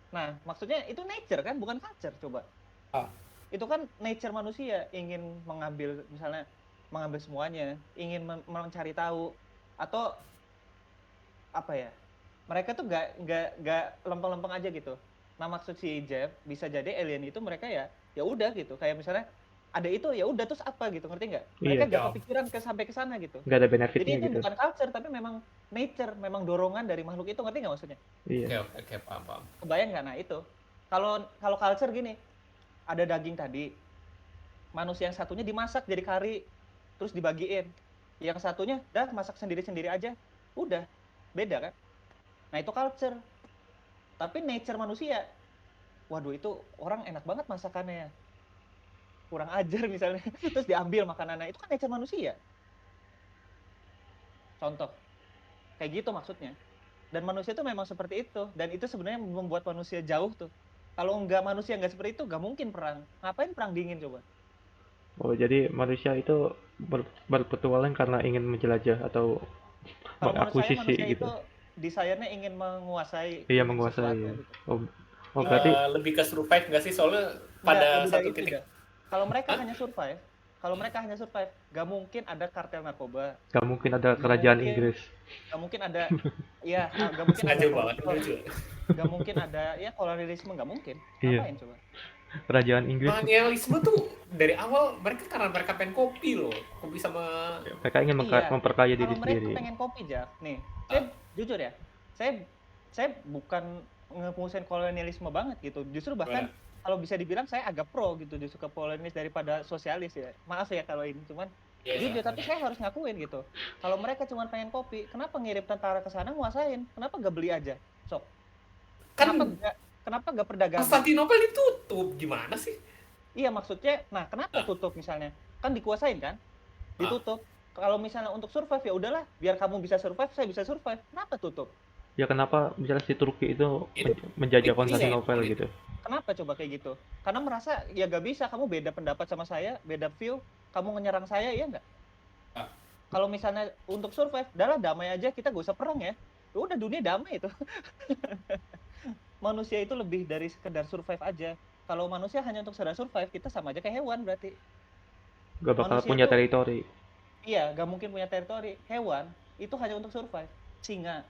Nah, maksudnya itu nature kan, bukan culture, coba. Itu kan nature manusia, ingin mengambil, misalnya mengambil semuanya, ingin mencari tahu, atau apa ya? Mereka tuh nggak lempeng-lempeng aja gitu. Nah, maksud si Jeff bisa jadi alien itu mereka ya udah gitu. Kayak misalnya ada itu ya udah terus apa gitu, ngerti nggak? Mereka Iya. nggak kepikiran sampai ke sana gitu. Nggak ada Jadi benefitnya itu gitu. bukan culture tapi memang nature, memang dorongan dari makhluk itu, ngerti nggak maksudnya? Iya. Oke, paham. Kebayang nggak? Nah itu kalau culture gini, ada daging tadi, manusia yang satunya dimasak jadi kari, terus dibagiin, yang satunya dah masak sendiri aja, udah beda kan? Nah itu culture. Tapi nature manusia, waduh itu orang enak banget masakannya ya, kurang ajar misalnya, terus diambil makanannya, itu kan nature manusia. Contoh kayak gitu maksudnya. Dan manusia itu memang seperti itu, dan itu sebenarnya membuat manusia jauh tuh. Kalau manusia nggak seperti itu, nggak mungkin perang. Ngapain perang dingin coba? Oh, jadi manusia itu berpetualang karena ingin menjelajah atau Kalau menurut saya mengakuisisi manusia gitu. itu desire-nya ingin menguasai Iya, menguasai. sesuatu Ya. gitu. Oh, berarti Lebih ke survive nggak sih, soalnya Nggak, pada lebih satu dari itu, titik Dak. Kalau mereka hanya survive, nggak mungkin ada kartel narkoba, nggak mungkin ada Nggak kerajaan mungkin. Inggris. nggak mungkin ada, ya nggak mungkin ada sengaja banget koruptor, lucu. nggak mungkin ada ya kolonialisme, nggak mungkin. Iya. Ngapain coba? Kerajaan Inggris Kolonialisme tuh dari awal karena mereka pengen kopi loh, kopi sama mereka ingin Iya. memperkaya diri Kalau mereka sendiri. pengen kopi, Jak, nih, saya jujur ya, saya bukan ngemusuhin kolonialisme banget gitu. Justru bahkan kalau bisa dibilang saya agak pro gitu, justru ke kolonialis daripada sosialis ya. Maaf ya kalau ini, cuman ya, jujur, tapi saya harus ngakuin gitu. Kalau mereka cuma pengen kopi, kenapa ngirim tentara ke sana nguasain? Kenapa nggak beli aja? Sok. kan Kenapa nggak perdagangan? Konstantinopel ditutup gimana sih? Iya, maksudnya, nah kenapa tutup misalnya? Kan dikuasain kan? Ditutup. Kalau misalnya untuk survive ya udahlah, biar kamu bisa survive, saya bisa survive. Kenapa tutup? Ya kenapa misalnya si Turki itu menjajah Konstantinopel iya. gitu? Kenapa coba kayak gitu? Karena merasa ya gak bisa, kamu beda pendapat sama saya, beda view, kamu menyerang saya, ya nggak? Kalau misalnya untuk survive, udahlah damai aja, kita gak usah perang ya. Udah dunia damai itu. manusia itu lebih dari sekedar survive aja. Kalau manusia hanya untuk sekedar survive, kita sama aja kayak hewan berarti. Gak bakal Manusia punya itu teritori. iya, gak mungkin punya teritori. Hewan itu hanya untuk survive. Singa,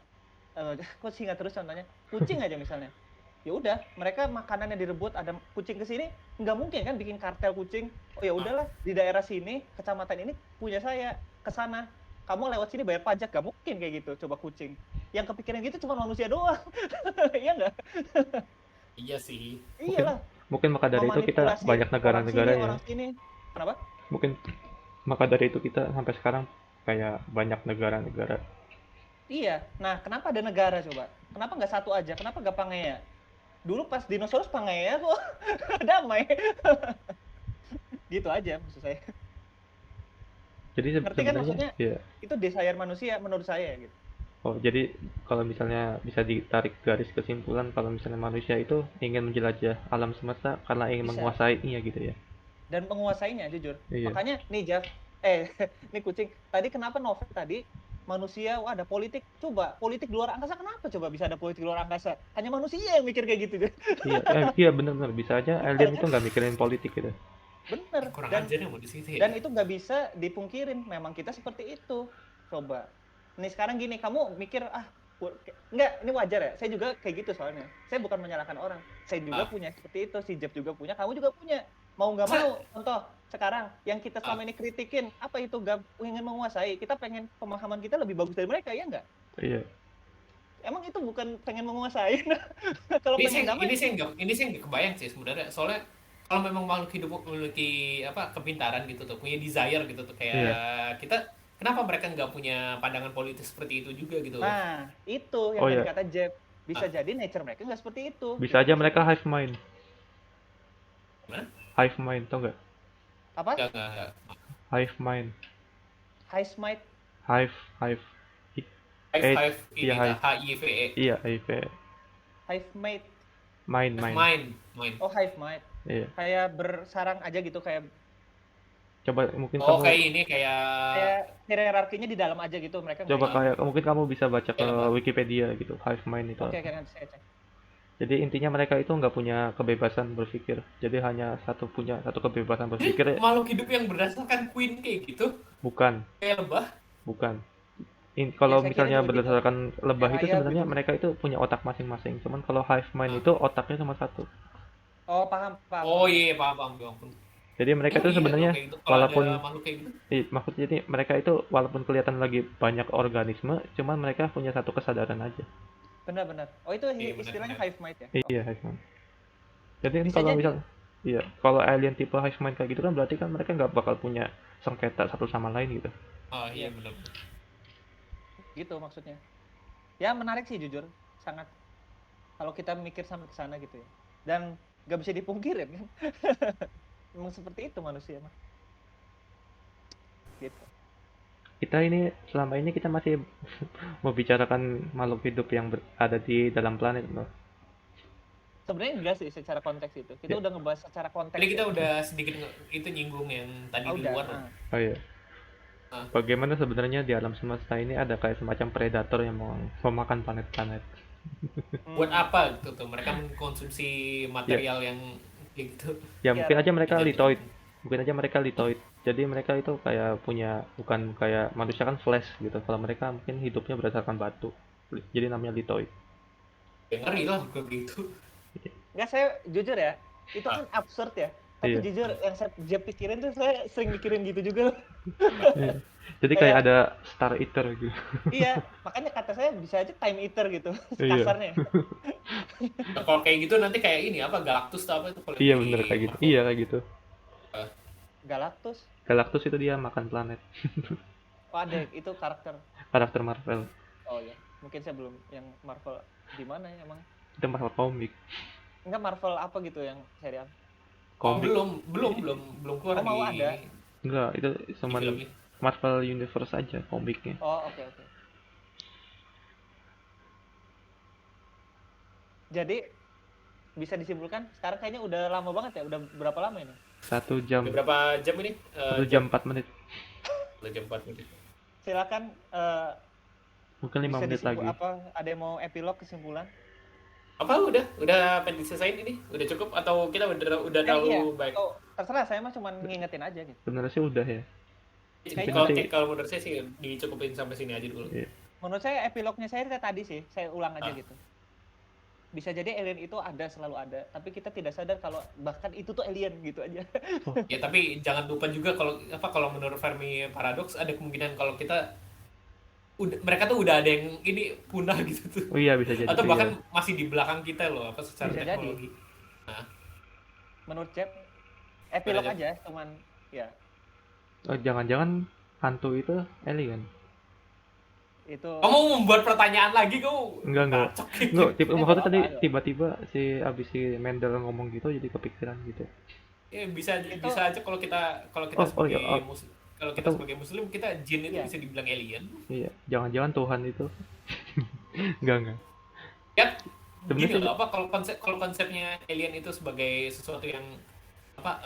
kok singa terus contohnya? Kucing aja misalnya. Ya udah, mereka makanannya direbut, ada kucing ke sini, nggak mungkin kan bikin kartel kucing. Oh ya udahlah, di daerah sini, kecamatan ini punya saya, ke sana. Kamu lewat sini bayar pajak, gak mungkin kayak gitu. Coba kucing. Yang kepikiran gitu cuma manusia doang. Iya nggak? Iya sih. Mungkin Iyalah, mungkin maka dari itu kita memanipulasi banyak negara-negara ya. orang sini. Kenapa? Mungkin maka dari itu kita sampai sekarang kayak banyak negara-negara. Iya. Nah, kenapa ada negara coba? Kenapa nggak satu aja? Kenapa nggak Pangea? Dulu pas dinosaurus Pangea kok damai. Gitu aja maksud saya. Jadi Ngerti kan sebenarnya maksudnya? ya. Itu desire manusia menurut saya gitu. Oh, jadi kalau misalnya bisa ditarik garis kesimpulan kalau misalnya manusia itu ingin menjelajah alam semesta karena ingin Bisa. menguasainya gitu ya. Dan menguasainya jujur. Iya. Makanya nih Jeff, nih kucing. Tadi kenapa novel tadi manusia wah, ada politik. Coba politik di luar angkasa, kenapa coba bisa ada politik di luar angkasa? Hanya manusia yang mikir kayak gitu. Iya, iya benar-benar bisa aja alien itu nggak mikirin politik gitu. Bener. Kurang Dan ajar ya mau di situ dan ya. itu nggak bisa dipungkirin, memang kita seperti itu. Coba nih sekarang gini, kamu mikir nggak, ini wajar ya, saya juga kayak gitu soalnya. Saya bukan menyalahkan orang, saya juga punya seperti itu, si Jeff juga punya, kamu juga punya. Mau nggak mau, contoh sekarang yang kita selama ini kritikin, apa itu gak ingin menguasai, kita pengen pemahaman kita lebih bagus dari mereka, ya nggak? Iya. Emang itu bukan pengen menguasai. Kalau pengen damai Ini sih nggak kebayang sih sebenarnya. Soalnya kalau memang makhluk hidup memiliki apa kepintaran gitu tuh, punya desire gitu tuh Iya. kayak kita, kenapa mereka nggak punya pandangan politis seperti itu juga gitu? nah itu yang Oh tadi ya, kata Jeff, bisa Ah, jadi nature mereka nggak seperti itu bisa gitu aja maksudnya. mereka hive mind. gimana? Hive mind, tau nggak? Apa? Nggak. Hive mind. High smite. Hive, hive. Hive Iya ini hive. HIVE. Iya, hive. Hive mate. Mind, Hive mind. mind. Oh, hive mate. Iya. Kayak bersarang aja gitu, kayak Coba mungkin Oh kamu kayak ini kayak hierarkinya di dalam aja gitu, mereka nggak coba ingin. kayak mungkin kamu bisa baca ke ya lebah. Wikipedia gitu, hive mind itu Oke, apa. nanti saya cek. Jadi intinya mereka itu nggak punya kebebasan berpikir. Jadi hanya punya satu kebebasan berpikir. Makhluk hidup yang berdasarkan Queen kayak gitu, Bukan, kayak lebah. bukan. Ya, Kalau saya kira misalnya itu lebih ke berdasarkan lebah kayak itu ayam sebenarnya gitu. mereka itu punya otak masing-masing. Cuman kalau hive mind Ah. itu otaknya cuma satu. Oh, paham, paham, Oh paham. iya paham ya ampun. Jadi mereka Oh itu iya kalau sebenarnya kayak gitu, kalau ada walaupun makhluk kayak gitu. maksudnya jadi mereka itu walaupun kelihatan lagi banyak organisme, cuman mereka punya satu kesadaran aja. Benar-benar. Oh, itu Iya istilahnya benar-benar. hive mate ya. Iya, hive mind. Jadi kan Bisa kalau jadi. misal iya, kalau alien tipe hive mind kayak gitu kan berarti kan mereka nggak bakal punya sengketa satu sama lain gitu. Oh iya Iya, benar. gitu maksudnya. Ya, menarik sih jujur, sangat. Kalau kita mikir sampai ke sana gitu ya. Dan nggak bisa dipungkirin kan. Memang seperti itu manusia mah. Gitu. Kita ini selama ini kita masih membicarakan makhluk hidup yang ada di dalam planet loh. Sebenarnya enggak sih secara konteks itu. Kita Ya. udah ngebahas secara konteks Tadi kita ya. udah sedikit itu nyinggung yang tadi Oh, di udah. luar loh. Oh iya. Ah. Bagaimana sebenarnya di alam semesta ini ada kayak semacam predator yang mau memakan planet-planet. Buat apa gitu tuh? Mereka mengkonsumsi material yang kayak gitu. Ya mungkin aja mereka Iya, litoid. Mungkin aja mereka litoid. Jadi mereka itu kayak punya bukan kayak manusia kan flesh gitu. Kalau mereka mungkin hidupnya berdasarkan batu. Jadi namanya litoid. Ya, ngeri lah kayak gitu. Enggak, saya jujur ya, itu kan absurd ya. Tapi Iya. jujur yang saya pikirin tuh, saya sering mikirin gitu juga. Iya. Jadi kayak ada star eater gitu. Iya, makanya kata saya bisa aja time eater gitu, Iya. kasarnya. Nah, kalau kayak gitu nanti kayak ini apa Galactus atau apa itu kalau Iya di bener kayak gitu. Marvel. Iya kayak gitu. Galactus. Galactus itu dia makan planet. Oh, ada itu karakter. Karakter Marvel. Oh ya, mungkin saya belum yang Marvel di mana ya emang. Itu Marvel komik. Enggak, Marvel apa gitu yang serial. Oh, Komik. belum keluar Oh, mau di ada. Enggak, itu di cuman filmnya. Marvel Universe aja komiknya. Oh, oke. Jadi bisa disimpulkan sekarang kayaknya udah lama banget ya. Udah berapa lama ini? 1 jam. Udah berapa jam ini? 1 jam 4 menit. 1 jam 4 menit. Silakan Mungkin 5 bisa menit lagi. apa ada yang mau epilog kesimpulan? Apa udah pengen diselesain ini? Udah cukup atau kita udah Iya, terlalu baik? atau terserah, saya mah cuma ngingetin aja gitu. Sebenarnya sih udah ya. Kayaknya Kalau nanti- kalau menurut saya sih dicukupin sampai sini aja dulu. Iya. Menurut saya epilognya saya kayak tadi sih, saya ulang aja Ah. gitu. Bisa jadi alien itu ada, selalu ada, tapi kita tidak sadar kalau bahkan itu tuh alien gitu aja. Ya tapi jangan lupa juga kalau menurut Fermi Paradox ada kemungkinan kalau kita mereka tuh udah ada yang ini punah gitu tuh. Oh iya bisa jadi. Atau tuh, bahkan iya. masih di belakang kita loh apa secara Bisa jadi. teknologi. Menurut Cep, epilog Mana, Cep? aja, cuman ya Oh, jangan-jangan hantu itu alien. itu. Kamu membuat pertanyaan lagi kamu. Enggak. Kacau. Maksudnya tadi apa-apa. tiba-tiba abis si Mendel ngomong gitu jadi kepikiran gitu. Ya, bisa Itu- aja kalau kita Oh, sebagai iya, kalau kita Atau- sebagai muslim kita jin itu Iya. bisa dibilang alien. Iya, jangan-jangan Tuhan itu. Enggak. Ya Sebenarnya gini sih- loh, apa kalau konsepnya alien itu sebagai sesuatu yang apa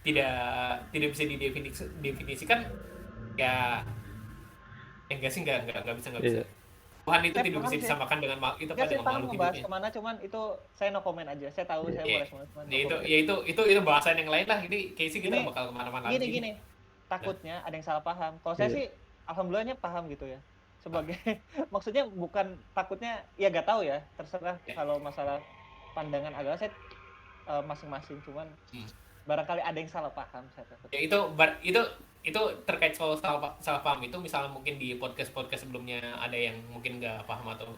tidak bisa didefinisikan ya enggak sih enggak bisa Iya. Tuhan itu Saya tidak paham bisa sih. disamakan dengan itu Ya, apa saya dengan paham makhluk ngebahas hidupnya. kemana, cuman itu saya no comment aja. Saya tahu saya Iya. mau respon. Ya itu bahasan yang lain lah. Ini Casey kita Ini- bakal kemana-mana Gini. Takutnya ada yang salah paham. Kalau saya Iya. sih alhamdulillahnya paham gitu ya. Sebagai maksudnya bukan takutnya, ya gak tahu ya, terserah Ya. kalau masalah pandangan agama saya masing-masing, cuman Hmm. barangkali ada yang salah paham saya takut. Ya itu terkait soal salah paham itu misalnya mungkin di podcast sebelumnya ada yang mungkin nggak paham atau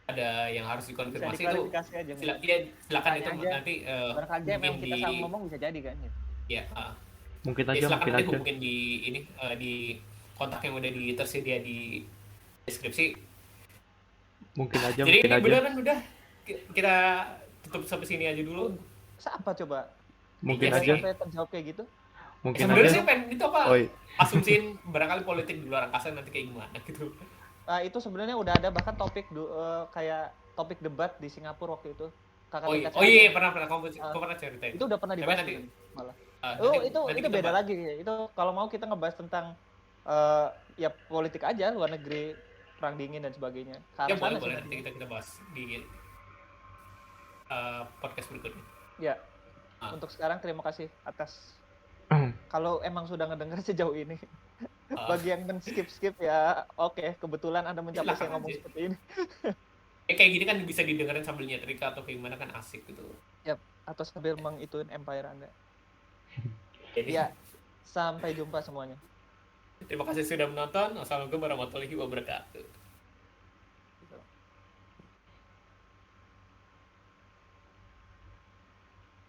ada yang harus Bisa dikonfirmasi itu diklarifikasi aja. silakan Tanya itu aja. nanti Barangkali mungkin memang kita di salah ngomong bisa jadi kan gitu. ya Mungkin ya, aja, silakan mungkin nanti aja. hubungin di ini di kontak yang udah tersedia di deskripsi. Mungkin aja, Jadi mungkin ini aja. beneran udah kita tutup sampai sini aja dulu. Siapa coba? Mungkin Iya, aja, Sampai terjawab kayak gitu. mungkin Sebenarnya aja. sih pengen itu apa? Oi, Asumsiin barangkali politik di luar angkasa nanti kayak gimana gitu. Itu sebenarnya udah ada bahkan topik kayak topik debat di Singapura waktu itu. Kakak tingkat saya. Iya pernah kamu pernah ceritain. Itu udah pernah Tapi dibahas nanti tuh, malah. nanti Itu kita beda bahas. lagi. Itu kalau mau kita ngebahas tentang ya politik aja, luar negeri, perang dingin dan sebagainya. Ke Ya arah boleh sana sih nanti nantinya. kita bahas di podcast berikutnya. Ya. Ah. Untuk sekarang terima kasih atas kalau emang sudah ngedenger sejauh ini. Bagi yang men-skip ya, oke, kebetulan Anda mencapai Silakan saya ngomong aja. seperti ini. Kayak gini kan bisa didengerin sambil nyetrika atau kayak gimana kan asik gitu. Atau sambil mengituin empire Anda. Jadi, Ya, sampai jumpa semuanya. terima kasih sudah menonton. Wassalamualaikum warahmatullahi wabarakatuh.